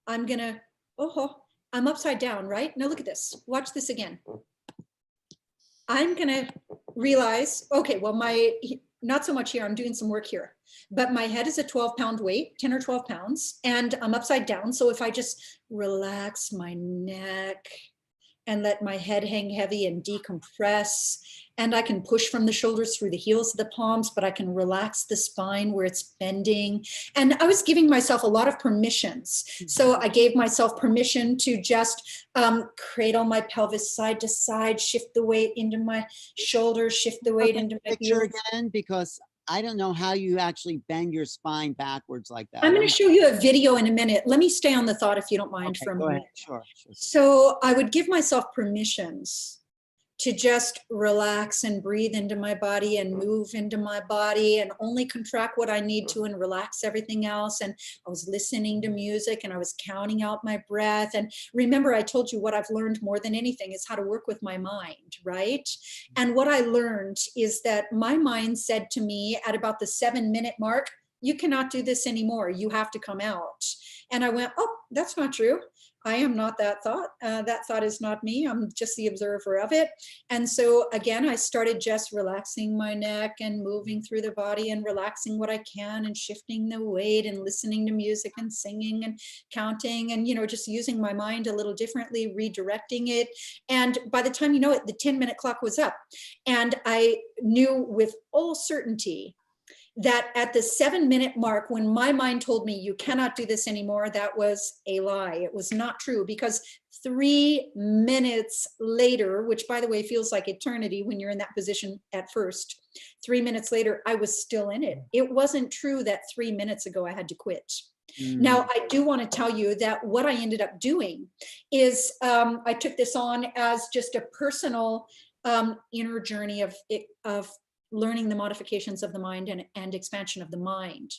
I'm going to, I'm upside down, right? Now look at this. Watch this again. I'm going to realize, okay, well, not so much here. I'm doing some work here, but my head is a 12-pound weight, 10 or 12 pounds, and I'm upside down. So if I just relax my neck and let my head hang heavy and decompress, and I can push from the shoulders through the heels of the palms, but I can relax the spine where it's bending. And I was giving myself a lot of permissions. So I gave myself permission to just cradle my pelvis side to side, shift the weight into my shoulders, shift the weight into my picture heels. again, because I don't know how you actually bend your spine backwards like that. I'm going to show you a video in a minute. Let me stay on the thought if you don't mind for a minute. Sure. So I would give myself permissions to just relax and breathe into my body and move into my body and only contract what I need to and relax everything else. And I was listening to music and I was counting out my breath. And remember, I told you what I've learned more than anything is how to work with my mind, right? And what I learned is that my mind said to me at about the 7-minute mark, you cannot do this anymore. You have to come out. And I went, oh, that's not true. I am not that thought. That thought is not me. I'm just the observer of it. And so again, I started just relaxing my neck and moving through the body and relaxing what I can and shifting the weight and listening to music and singing and counting and, just using my mind a little differently, redirecting it. And by the time you know it, the 10-minute clock was up. And I knew with all certainty that at the 7-minute mark, when my mind told me you cannot do this anymore, that was a lie. It was not true, because 3 minutes later, which by the way feels like eternity when you're in that position at first, 3 minutes later, I was still in it. It wasn't true that 3 minutes ago I had to quit. Now, I do want to tell you that what I ended up doing is I took this on as just a personal inner journey of learning the modifications of the mind and expansion of the mind.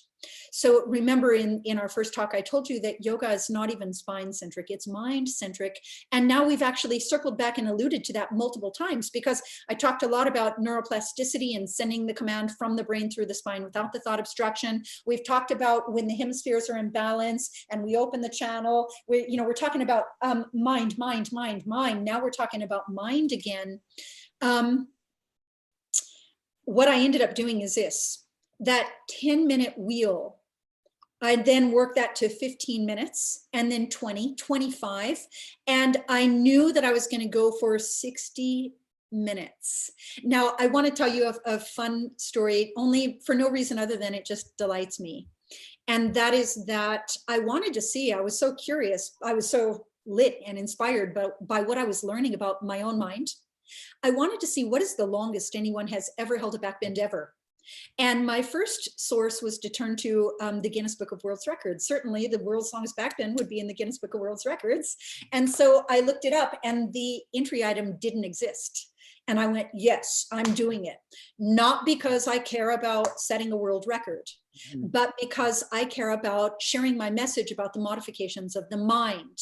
So remember in our first talk, I told you that yoga is not even spine centric, it's mind centric. And now we've actually circled back and alluded to that multiple times, because I talked a lot about neuroplasticity and sending the command from the brain through the spine without the thought obstruction. We've talked about when the hemispheres are in balance and we open the channel, we're talking about mind. Now we're talking about mind again. What I ended up doing is this, that 10-minute wheel, I then worked that to 15 minutes and then 20, 25. And I knew that I was going to go for 60 minutes. Now, I want to tell you a fun story, only for no reason other than it just delights me. And that is that I wanted to see, I was so curious, I was so lit and inspired by what I was learning about my own mind. I wanted to see what is the longest anyone has ever held a back bend ever. And my first source was to turn to the Guinness Book of World Records. Certainly the world's longest back bend would be in the Guinness Book of World Records. And so I looked it up and the entry item didn't exist. And I went, yes, I'm doing it. Not because I care about setting a world record, but because I care about sharing my message about the modifications of the mind.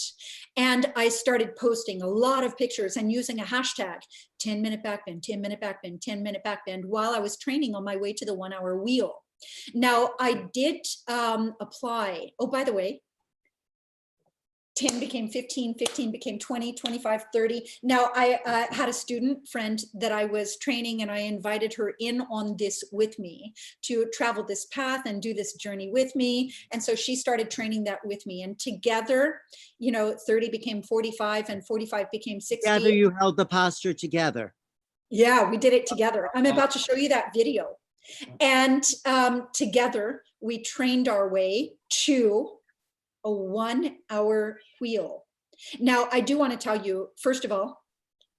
And I started posting a lot of pictures and using a hashtag, 10-minute back bend, 10-minute back bend, 10-minute back bend, while I was training on my way to the 1-hour wheel. Now I did apply, oh, by the way, 10 became 15, 15 became 20, 25, 30. Now I had a student friend that I was training and I invited her in on this with me to travel this path and do this journey with me. And so she started training that with me, and together, 30 became 45 and 45 became 60. Together you held the posture together. Yeah, we did it together. I'm about to show you that video. And together we trained our way to a 1-hour wheel. Now, I do want to tell you, first of all,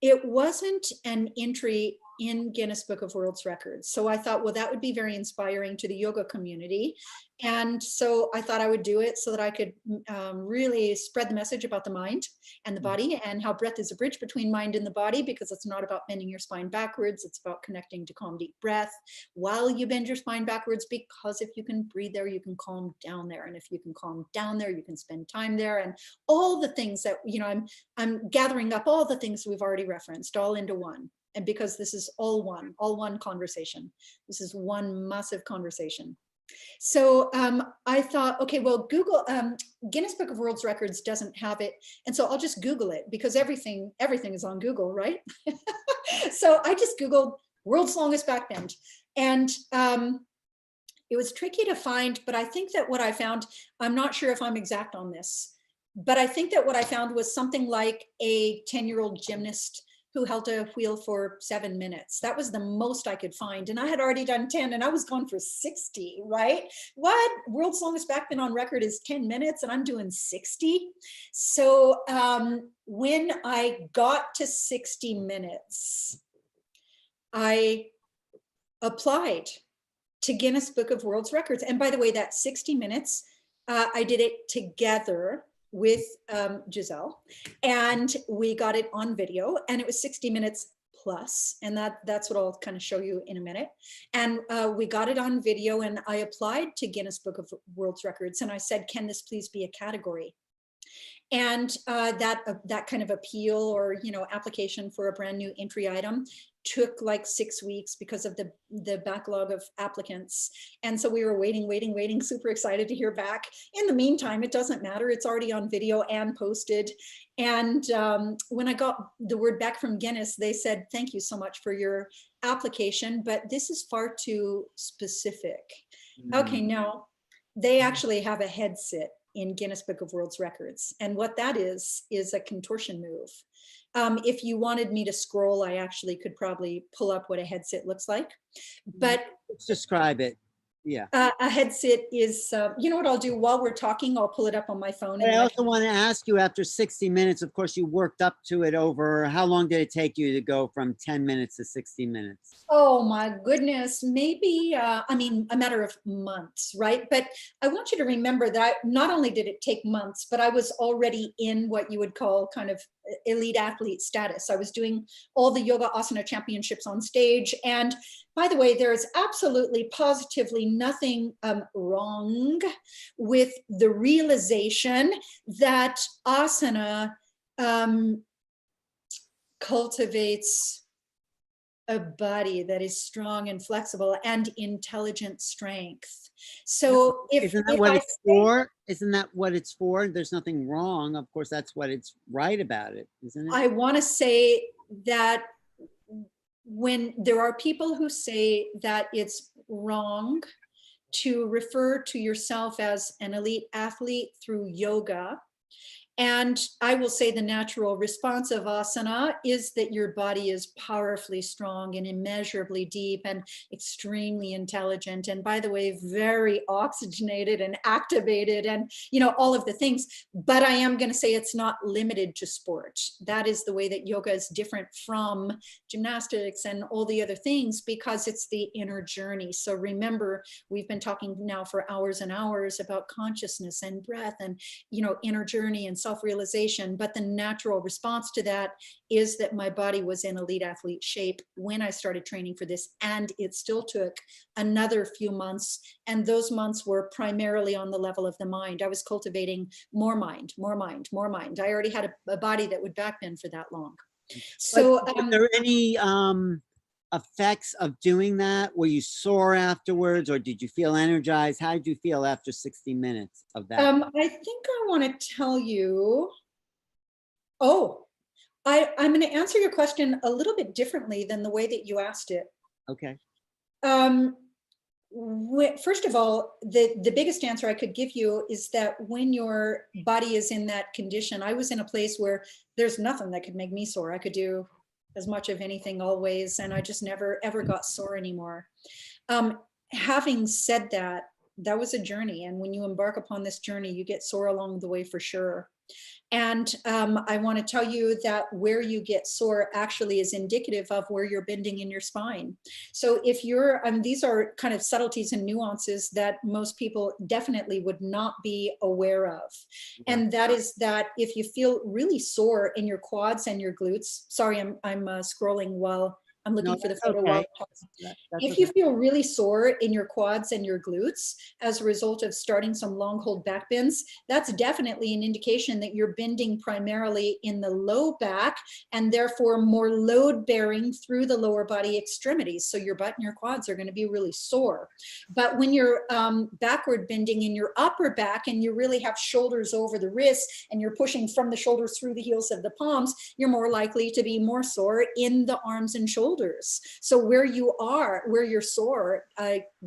it wasn't an entry in Guinness Book of World Records. So I thought, well, that would be very inspiring to the yoga community. And so I thought I would do it so that I could really spread the message about the mind and the body and how breath is a bridge between mind and the body, because it's not about bending your spine backwards. It's about connecting to calm, deep breath while you bend your spine backwards, because if you can breathe there, you can calm down there. And if you can calm down there, you can spend time there. And all the things that, I'm gathering up all the things we've already referenced all into one. and because this is all one conversation. This is one massive conversation. So I thought, okay, well, Google, Guinness Book of World Records doesn't have it. And so I'll just Google it because everything is on Google, right? So I just Googled world's longest back bend. And it was tricky to find, but I think that what I found, I'm not sure if I'm exact on this, but I think that what I found was something like a 10-year-old gymnast who held a wheel for 7 minutes. That was the most I could find. And I had already done 10 and I was going for 60, right? What? World's longest back bend on record is 10 minutes and I'm doing 60. So when I got to 60 minutes, I applied to Guinness Book of World Records. And by the way, that 60 minutes, I did it together with Giselle, and we got it on video, and it was 60 minutes plus, and that's what I'll kind of show you in a minute. And we got it on video, and I applied to Guinness Book of World Records, and I said, can this please be a category? And that kind of appeal or application for a brand new entry item took like 6 weeks because of the backlog of applicants. And so we were waiting, super excited to hear back. In the meantime, it doesn't matter. It's already on video and posted. And when I got the word back from Guinness, they said, thank you so much for your application, but this is far too specific. Okay, now they actually have a headset in Guinness Book of World Records. And what that is a contortion move. If you wanted me to scroll, I actually could probably pull up what a headset looks like. But let's describe it. Yeah. A headset is, you know what I'll do while we're talking, I'll pull it up on my phone. But I also want to ask you, after 60 minutes, of course, you worked up to it over, how long did it take you to go from 10 minutes to 60 minutes? Oh my goodness, maybe, I mean, a matter of months, right? But I want you to remember that not only did it take months, but I was already in what you would call kind of elite athlete status. I was doing all the yoga asana championships on stage. And by the way, there is absolutely positively nothing wrong with the realization that asana cultivates a body that is strong and flexible and intelligent strength. So isn't that what it's for? Isn't that what it's for? There's nothing wrong. Of course, that's what it's right about it, isn't it? I want to say that when there are people who say that it's wrong to refer to yourself as an elite athlete through yoga, and I will say the natural response of asana is that your body is powerfully strong and immeasurably deep and extremely intelligent. And by the way, very oxygenated and activated and, all of the things. But I am going to say it's not limited to sport. That is the way that yoga is different from gymnastics and all the other things, because it's the inner journey. So remember, we've been talking now for hours and hours about consciousness and breath and, inner journey and self-realization, but the natural response to that is that my body was in elite athlete shape when I started training for this, and it still took another few months, and those months were primarily on the level of the mind. I was cultivating more mind. I already had a body that would back bend for that long. So were there any effects of doing that? Were you sore afterwards, or did you feel energized? How did you feel after 60 minutes of that? I think I want to tell you, I'm going to answer your question a little bit differently than the way that you asked it. Okay. First of all, the biggest answer I could give you is that when your body is in that condition, I was in a place where there's nothing that could make me sore. I could do as much of anything always, and I just never ever got sore anymore. Having said that, that was a journey, and when you embark upon this journey, you get sore along the way for sure. And I want to tell you that where you get sore actually is indicative of where you're bending in your spine. So if you're, these are kind of subtleties and nuances that most people definitely would not be aware of. And that is that if you feel really sore in your quads and your glutes, sorry, I'm scrolling while I'm looking No, for the that's photo. okay. While That's if you okay. feel really sore in your quads and your glutes as a result of starting some long hold back bends, that's definitely an indication that you're bending primarily in the low back and therefore more load bearing through the lower body extremities. So your butt and your quads are going to be really sore. But when you're backward bending in your upper back and you really have shoulders over the wrists and you're pushing from the shoulders through the heels of the palms, you're more likely to be more sore in the arms and shoulders. So where you are, where you're sore,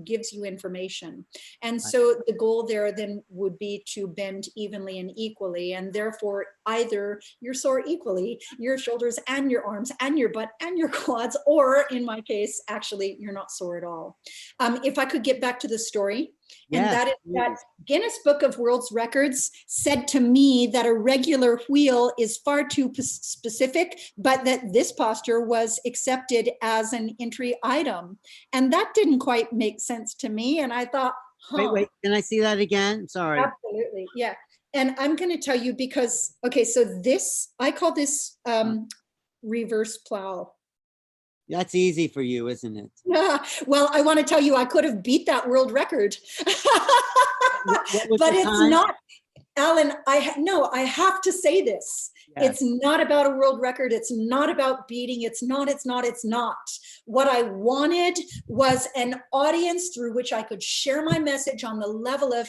gives you information. And so the goal there then would be to bend evenly and equally, and therefore either you're sore equally, your shoulders and your arms and your butt and your quads, or in my case, actually, you're not sore at all. If I could get back to the story, and Yes, that is that please. Guinness Book of World Records said to me that a regular wheel is far too specific, but that this posture was accepted as an entry item. And that didn't quite make sense to me. And I thought, Wait, can I see that again? Sorry. absolutely, yeah. And I'm going to tell you because, okay, so this, I call this reverse plow. That's easy for you, isn't it? Well, I want to tell you, I could have beat that world record. What but it's time? not, Alan, I have to say this. Yes. It's not about a world record. It's not about beating. It's not. What I wanted was an audience through which I could share my message on the level of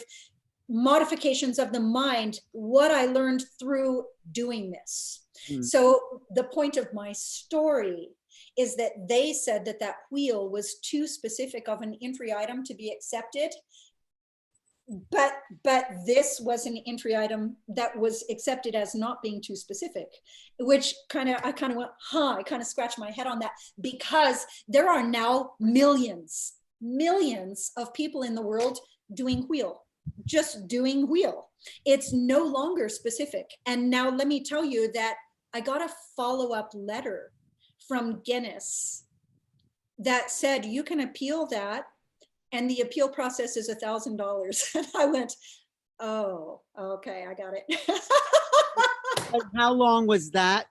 modifications of the mind, what I learned through doing this. So the point of my story is that they said that that wheel was too specific of an entry item to be accepted. But this was an entry item that was accepted as not being too specific, which I kind of went, I kind of scratched my head on that, because there are now millions of people in the world doing wheel, just doing wheel. It's no longer specific. And now let me tell you that I got a follow-up letter from Guinness that said you can appeal that, and the appeal process is $1,000. And I went, oh, okay, I got it. How long was that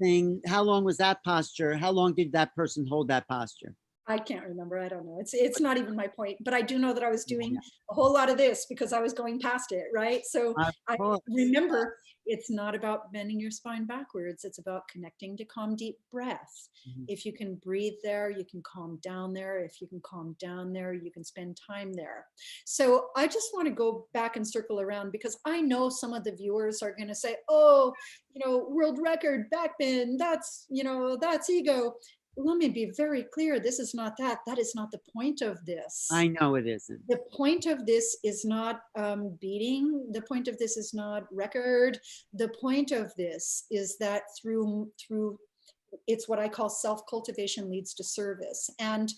thing? How long was that posture? How long did that person hold that posture? I can't remember. I don't know. It's not even my point, but I do know that I was doing a whole lot of this because I was going past it, right? So I remember it's not about bending your spine backwards. It's about connecting to calm, deep breath. If you can breathe there, you can calm down there. If you can calm down there, you can spend time there. So I just want to go back and circle around, because I know some of the viewers are going to say, oh, world record back bend, that's ego. Let me be very clear. This is not that. That is not the point of this. I know it isn't. The point of this is not beating. The point of this is not record. The point of this is that through it's what I call self-cultivation leads to service. And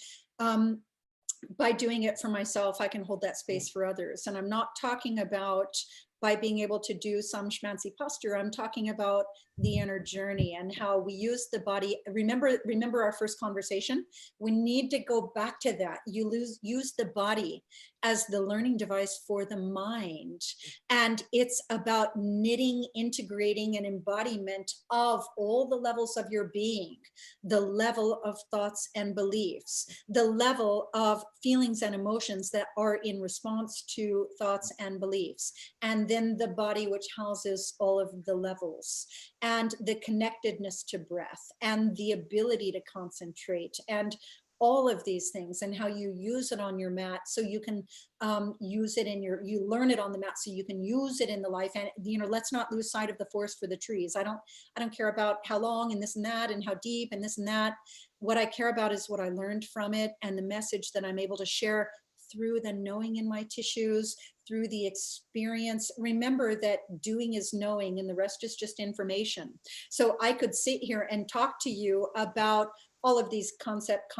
by doing it for myself, I can hold that space for others. And I'm not talking about by being able to do some schmancy posture. I'm talking about the inner journey and how we use the body. Remember our first conversation? We need to go back to that. Use the body as the learning device for the mind. And it's about knitting, integrating an embodiment of all the levels of your being, the level of thoughts and beliefs, the level of feelings and emotions that are in response to thoughts and beliefs, and then the body, which houses all of the levels, and the connectedness to breath, and the ability to concentrate, and all of these things, and how you use it on your mat so you can use it in you learn it on the mat so you can use it in the life. And let's not lose sight of the forest for the trees. I don't care about how long and this and that and how deep and this and that. What I care about is what I learned from it and the message that I'm able to share through the knowing in my tissues, through the experience. Remember that doing is knowing and the rest is just information. So I could sit here and talk to you about all of these concept,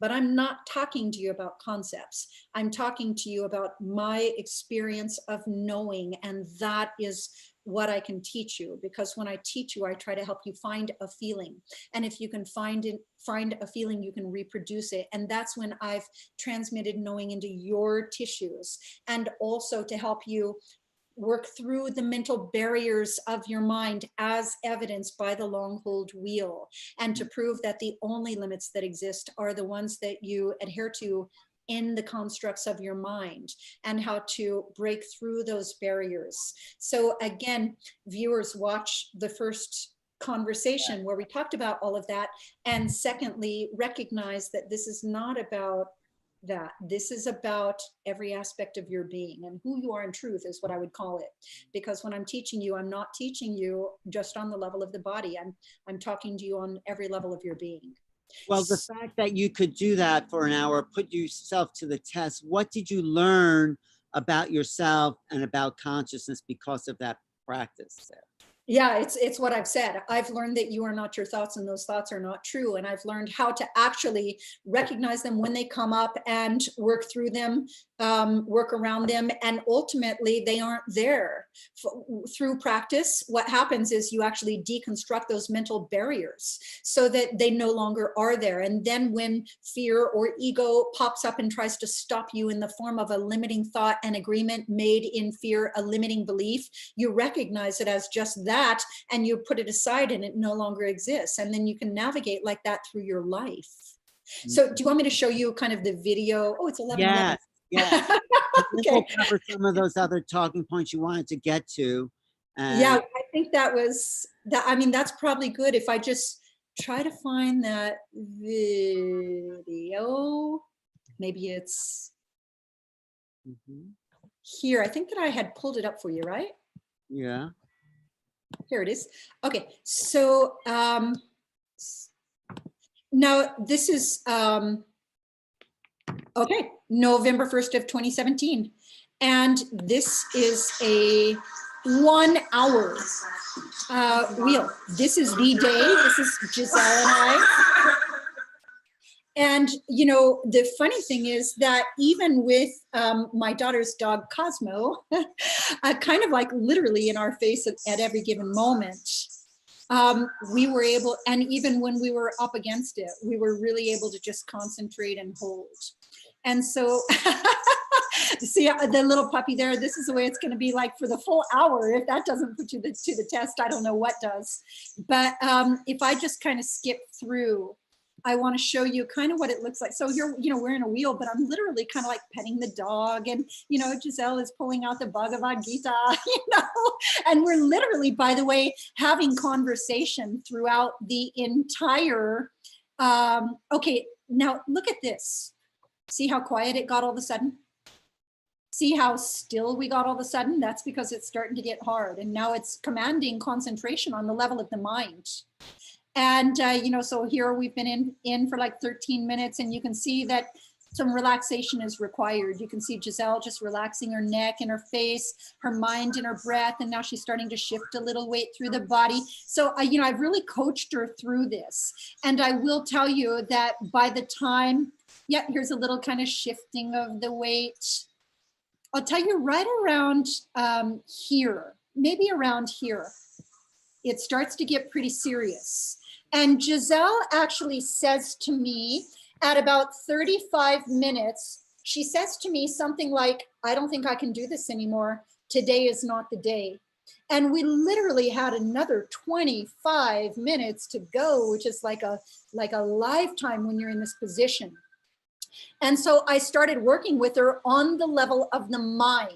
but I'm not talking to you about concepts. I'm talking to you about my experience of knowing, and that is what I can teach you, because when I teach you, I try to help you find a feeling. And if you can find a feeling, you can reproduce it. And that's when I've transmitted knowing into your tissues, and also to help you Work through the mental barriers of your mind as evidenced by the long hold wheel, and to prove that the only limits that exist are the ones that you adhere to in the constructs of your mind, and how to break through those barriers. So again, viewers, watch the first conversation where we talked about all of that. And secondly, recognize that this is not about that. This is about every aspect of your being, and who you are in truth is what I would call it. Because when I'm teaching you, I'm not teaching you just on the level of the body. I'm talking to you on every level of your being. Well, the fact that you could do that for an hour, put yourself to the test, what did you learn about yourself and about consciousness because of that practice there? Yeah, it's what I've said. I've learned that you are not your thoughts, and those thoughts are not true. And I've learned how to actually recognize them when they come up and work through them, work around them, and ultimately they aren't there. Through practice, what happens is you actually deconstruct those mental barriers so that they no longer are there. And then when fear or ego pops up and tries to stop you in the form of a limiting thought, an agreement made in fear, a limiting belief, you recognize it as just that, and you put it aside and it no longer exists. And then you can navigate like that through your life. So do you want me to show you kind of the video? Oh, it's 11. Yes, yes. Okay. We'll cover some of those other talking points you wanted to get to. Yeah, I think that was that. I mean, that's probably good if I just try to find that video. Maybe it's here. I think that I had pulled it up for you, right? Yeah. Here it is. Okay, so now this is okay, November 1st of 2017. And this is a 1 hour wheel. This is the day. This is Giselle and I. And, you know, the funny thing is that even with my daughter's dog, Cosmo, kind of like literally in our face at every given moment, we were able, and even when we were up against it, we were really able to just concentrate and hold. And so, see the little puppy there, this is the way it's going to be like for the full hour. If that doesn't put you to the test, I don't know what does. But if I just kind of skip through, I want to show you kind of what it looks like. So here, you know, we're in a wheel, but I'm literally kind of like petting the dog, and, you know, Giselle is pulling out the Bhagavad Gita, you know, and we're literally, by the way, having conversation throughout the entire, okay, now look at this. See how quiet it got all of a sudden? See how still we got all of a sudden? That's because it's starting to get hard. And now it's commanding concentration on the level of the mind. And, you know, so here we've been in for like 13 minutes, and you can see that some relaxation is required. You can see Giselle just relaxing her neck and her face, her mind and her breath. And now she's starting to shift a little weight through the body. So, you know, I've really coached her through this. And I will tell you that by the time, yeah, here's a little kind of shifting of the weight. I'll tell you right around here, maybe around here, it starts to get pretty serious. And Giselle actually says to me at about 35 minutes, she says to me something like, I don't think I can do this anymore. Today is not the day. And we literally had another 25 minutes to go, which is like a lifetime when you're in this position. And so I started working with her on the level of the mind.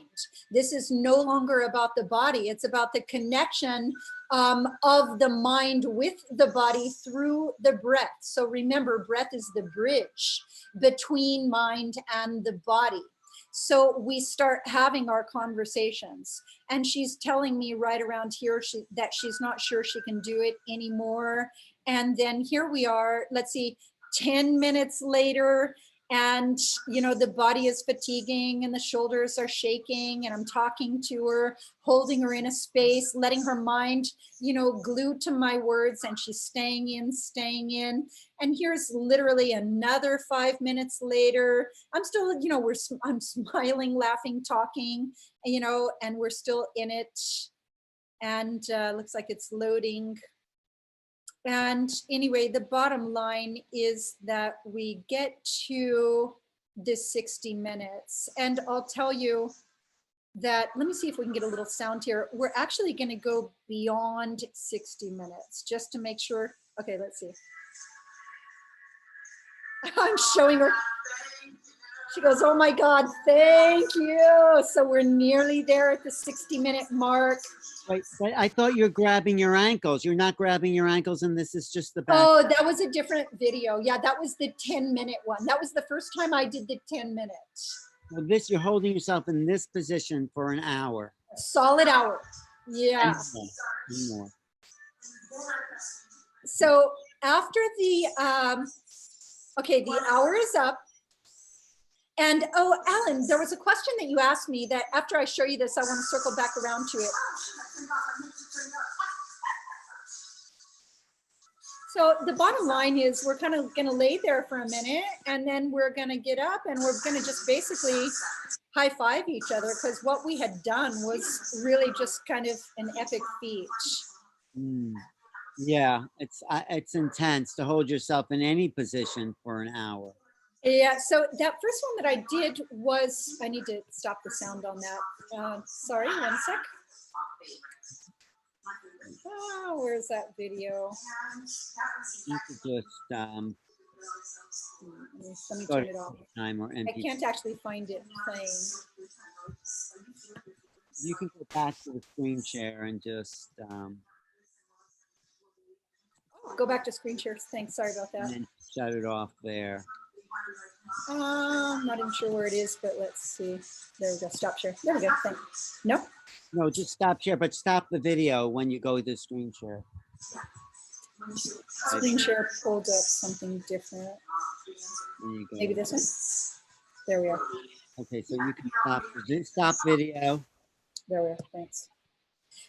This is no longer about the body. It's about the connection of the mind with the body through the breath. So remember, breath is the bridge between mind and the body. So we start having our conversations, and she's telling me right around here that she's not sure she can do it anymore. And then here we are, let's see, 10 minutes later, and, you know, the body is fatiguing and the shoulders are shaking, and I'm talking to her, holding her in a space, letting her mind, you know, glued to my words, and she's staying in. And here's literally another 5 minutes later. I'm still, you know, I'm smiling, laughing, talking, you know, and we're still in it. And looks like it's loading. And anyway, the bottom line is that we get to this 60 minutes. And I'll tell you, that, let me see if we can get a little sound here. We're actually going to go beyond 60 minutes just to make sure. Okay, let's see. I'm showing her. She goes, oh my God, thank you. So we're nearly there at the 60-minute mark. Wait, but I thought you're grabbing your ankles. You're not grabbing your ankles, and this is just the back. Oh, that was a different video. Yeah, that was the 10-minute one. That was the first time I did the 10 minutes. Well, this, you're holding yourself in this position for an hour. A solid hour. Yeah. And more. So after the, okay, the hour is up. And oh, Alan, there was a question that you asked me that after I show you this, I want to circle back around to it. So the bottom line is we're kind of going to lay there for a minute, and then we're going to get up and we're going to just basically high five each other, because what we had done was really just kind of an epic feat. Yeah, it's intense to hold yourself in any position for an hour. Yeah, so that first one that I did was, I need to stop the sound on that. Sorry, one sec. Oh, where's that video? You could just let me turn it off. I can't actually find it playing. You can go back to the screen share and just go back to screen share. Thanks, sorry about that. And then shut it off there. I'm not even sure where it is, but let's see. There we go. Stop share. There we go. Thanks. No. No, just stop share, but stop the video when you go to screen share. Screen share pulled up something different. Maybe this one. There we are. Okay, so you can stop video. There we are. Thanks.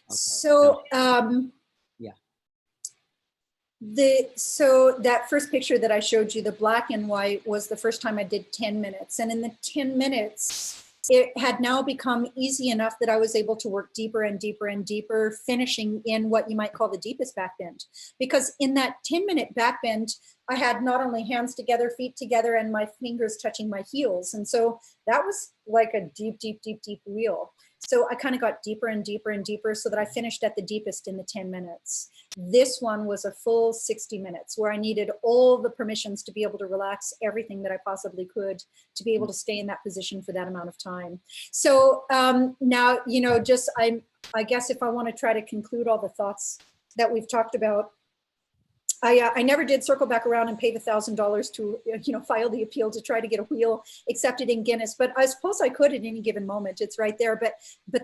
Okay. So yeah. So that first picture that I showed you, the black and white, was the first time I did 10 minutes. And in the 10 minutes, it had now become easy enough that I was able to work deeper and deeper and deeper, finishing in what you might call the deepest back bend. Because in that 10-minute back bend, I had not only hands together, feet together, and my fingers touching my heels. And so that was like a deep, deep, deep, deep wheel. So I kind of got deeper and deeper and deeper so that I finished at the deepest in the 10 minutes. This one was a full 60 minutes where I needed all the permissions to be able to relax everything that I possibly could to be able to stay in that position for that amount of time. So now, you know, just I guess if I want to try to conclude all the thoughts that we've talked about, I never did circle back around and pay the $1,000 to, you know, file the appeal to try to get a wheel accepted in Guinness, but I suppose I could at any given moment. It's right there, but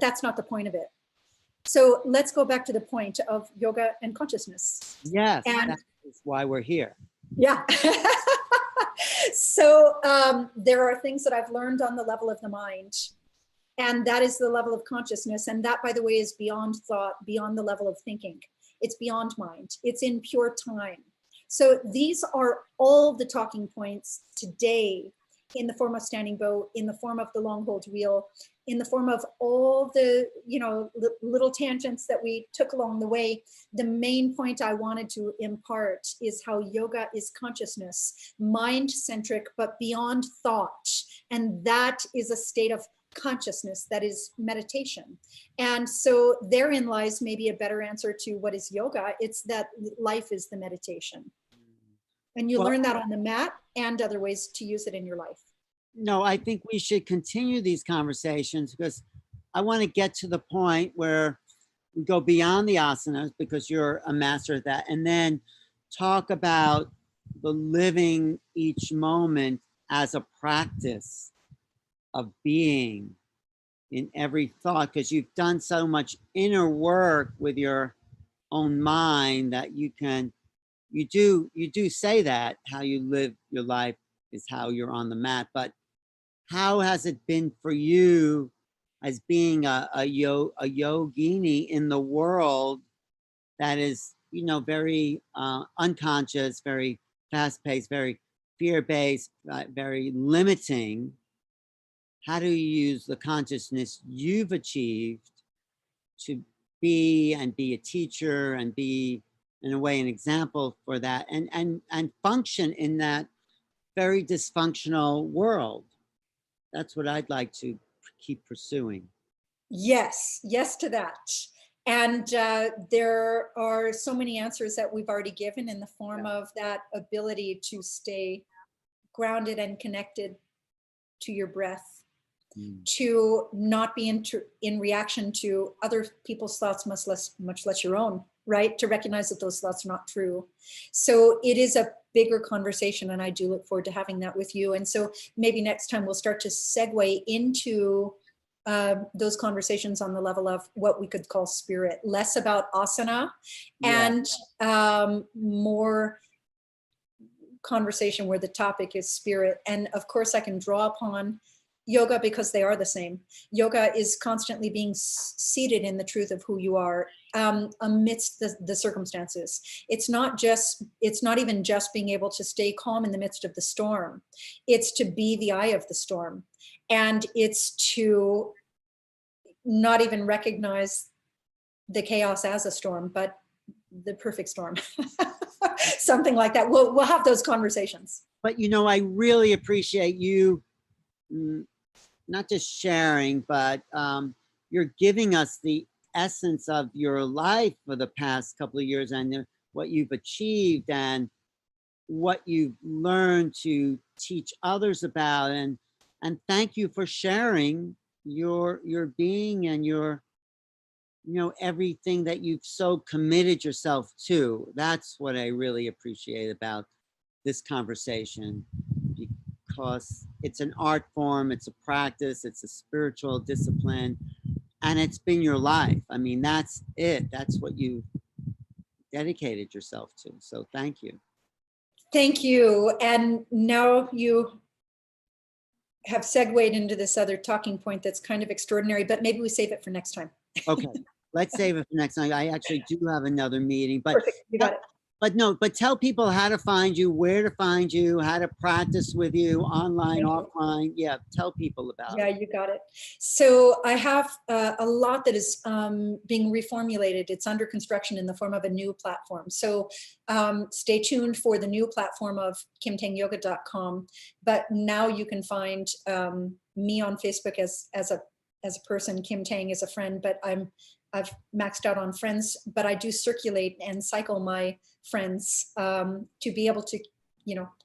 that's not the point of it. So let's go back to the point of yoga and consciousness. Yes, and that's why we're here. Yeah. So there are things that I've learned on the level of the mind, and that is the level of consciousness. And that, by the way, is beyond thought, beyond the level of thinking. It's beyond mind. It's in pure time. So these are all the talking points today in the form of standing bow, in the form of the long hold wheel, in the form of all the, you know, little tangents that we took along the way. The main point I wanted to impart is how yoga is consciousness, mind-centric, but beyond thought. And that is a state of consciousness that is meditation. And so therein lies maybe a better answer to what is yoga. It's that life is the meditation. And you learn that on the mat and other ways to use it in your life. No, I think we should continue these conversations because I want to get to the point where we go beyond the asanas, because you're a master of that, and then talk about the living each moment as a practice of being in every thought, because you've done so much inner work with your own mind that you do say that how you live your life is how you're on the mat. But how has it been for you as being a yogini in the world that is, you know, very unconscious, very fast-paced, very fear-based, very limiting? How do you use the consciousness you've achieved to be a teacher and be, in a way, an example for that, and function in that very dysfunctional world? That's what I'd like to keep pursuing. Yes, yes to that. And there are so many answers that we've already given in the form of that ability to stay grounded and connected to your breath, to not be in reaction to other people's thoughts, much less your own, right? To recognize that those thoughts are not true. So it is a bigger conversation, and I do look forward to having that with you. And so maybe next time we'll start to segue into those conversations on the level of what we could call spirit, less about asana, and more conversation where the topic is spirit. And of course I can draw upon yoga because they are the same. Yoga is constantly being seated in the truth of who you are amidst the circumstances. It's not even just being able to stay calm in the midst of the storm. It's to be the eye of the storm. And it's to not even recognize the chaos as a storm, but the perfect storm. Something like that. We'll have those conversations. But I really appreciate you not just sharing, but you're giving us the essence of your life for the past couple of years, and what you've achieved and what you've learned to teach others about. And thank you for sharing your being and your everything that you've so committed yourself to. That's what I really appreciate about this conversation, because it's an art form, it's a practice, it's a spiritual discipline, and it's been your life. I mean, that's it. That's what you dedicated yourself to. So thank you. Thank you. And now you have segued into this other talking point that's kind of extraordinary, but maybe we save it for next time. Okay, let's save it for next time. I actually do have another meeting, but perfect. You got it. But tell people how to find you, where to find you, how to practice with you, online, offline. Yeah, tell people about it. Yeah, you got it. So I have a lot that is being reformulated. It's under construction in the form of a new platform. So stay tuned for the new platform of kimtangyoga.com. But now you can find me on Facebook as a person. Kim Tang is a friend, but I've maxed out on friends, but I do circulate and cycle my friends to be able to,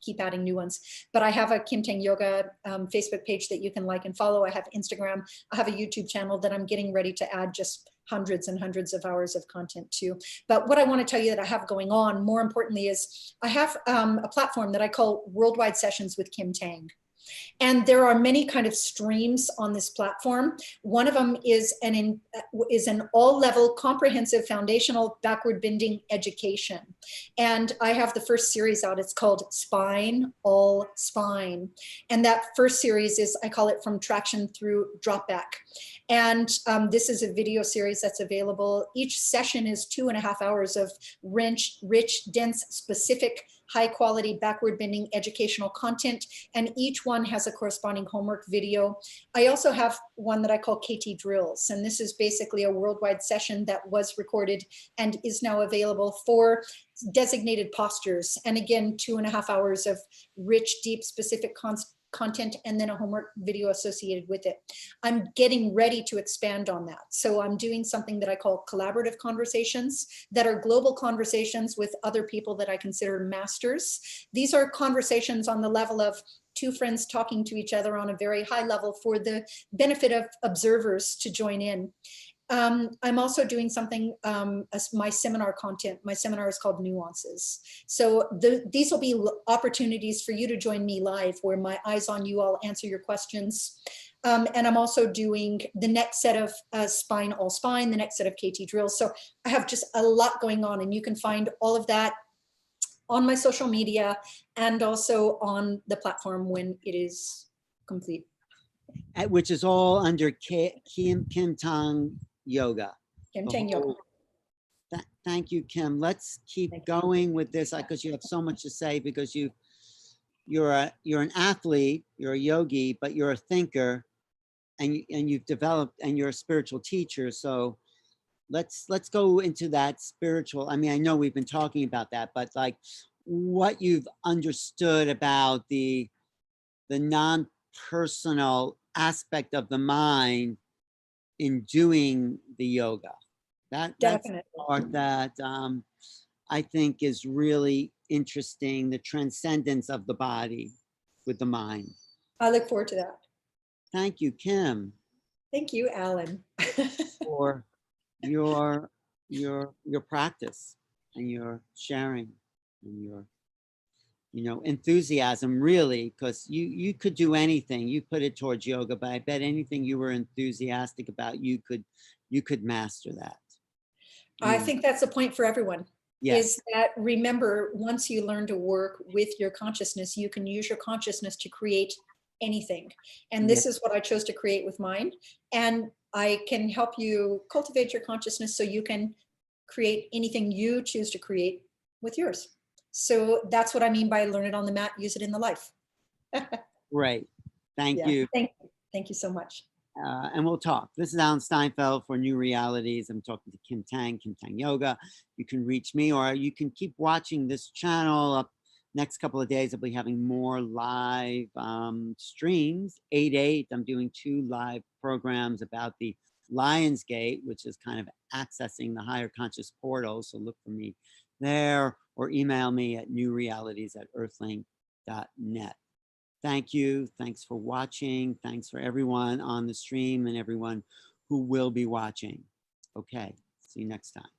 keep adding new ones. But I have a Kim Tang Yoga Facebook page that you can like and follow. I have Instagram. I have a YouTube channel that I'm getting ready to add just hundreds and hundreds of hours of content to. But what I want to tell you that I have going on, more importantly, is I have a platform that I call Worldwide Sessions with Kim Tang. And there are many kind of streams on this platform. One of them is an all-level, comprehensive, foundational backward bending education. And I have the first series out. It's called Spine, All Spine. And that first series is, I call it From Traction Through Drop Back. And this is a video series that's available. Each session is 2.5 hours of rich, dense, specific, high quality backward bending educational content. And each one has a corresponding homework video. I also have one that I call KT Drills. And this is basically a worldwide session that was recorded and is now available for designated postures. And again, 2.5 hours of rich, deep, specific content, and then a homework video associated with it. I'm getting ready to expand on that. So I'm doing something that I call collaborative conversations that are global conversations with other people that I consider masters. These are conversations on the level of two friends talking to each other on a very high level for the benefit of observers to join in. I'm also doing something as my seminar content. My seminar is called Nuances. So these will be opportunities for you to join me live where my eyes on you, I'll answer your questions. And I'm also doing the next set of Spine, All Spine, the next set of KT Drills. So I have just a lot going on, and you can find all of that on my social media and also on the platform when it is complete. Which is all under Kim Tang Yoga. Kim Tang Yoga. Thank you, Kim. Let's keep going with this because you have so much to say, because you're an athlete, you're a yogi, but you're a thinker, and you've developed, and you're a spiritual teacher. So let's go into that spiritual. I mean, I know we've been talking about that, but like what you've understood about the non-personal aspect of the mind in doing the yoga. That's the Definitely. part that I think is really interesting, the transcendence of the body with the mind. I look forward to that. Thank you, Kim, Thank you, Alan. for your your practice and your sharing and your enthusiasm, really, because you could do anything. You put it towards yoga, but I bet anything you were enthusiastic about, you could master that. I think that's the point for everyone. Yes. Is that, remember, once you learn to work with your consciousness, you can use your consciousness to create anything. And this is what I chose to create with mine. And I can help you cultivate your consciousness so you can create anything you choose to create with yours. So that's what I mean by learn it on the mat, use it in the life. Great. Thank you. Thank you so much. And we'll talk. This is Alan Steinfeld for New Realities. I'm talking to Kim Tang Yoga. You can reach me, or you can keep watching this channel. Up next couple of days, I'll be having more live streams. 8/8, I'm doing 2 live programs about the Lion's Gate, which is kind of accessing the higher conscious portal. So look for me there, or email me at newrealities@earthlink.net. Thank you. Thanks for watching. Thanks for everyone on the stream and everyone who will be watching. Okay, see you next time.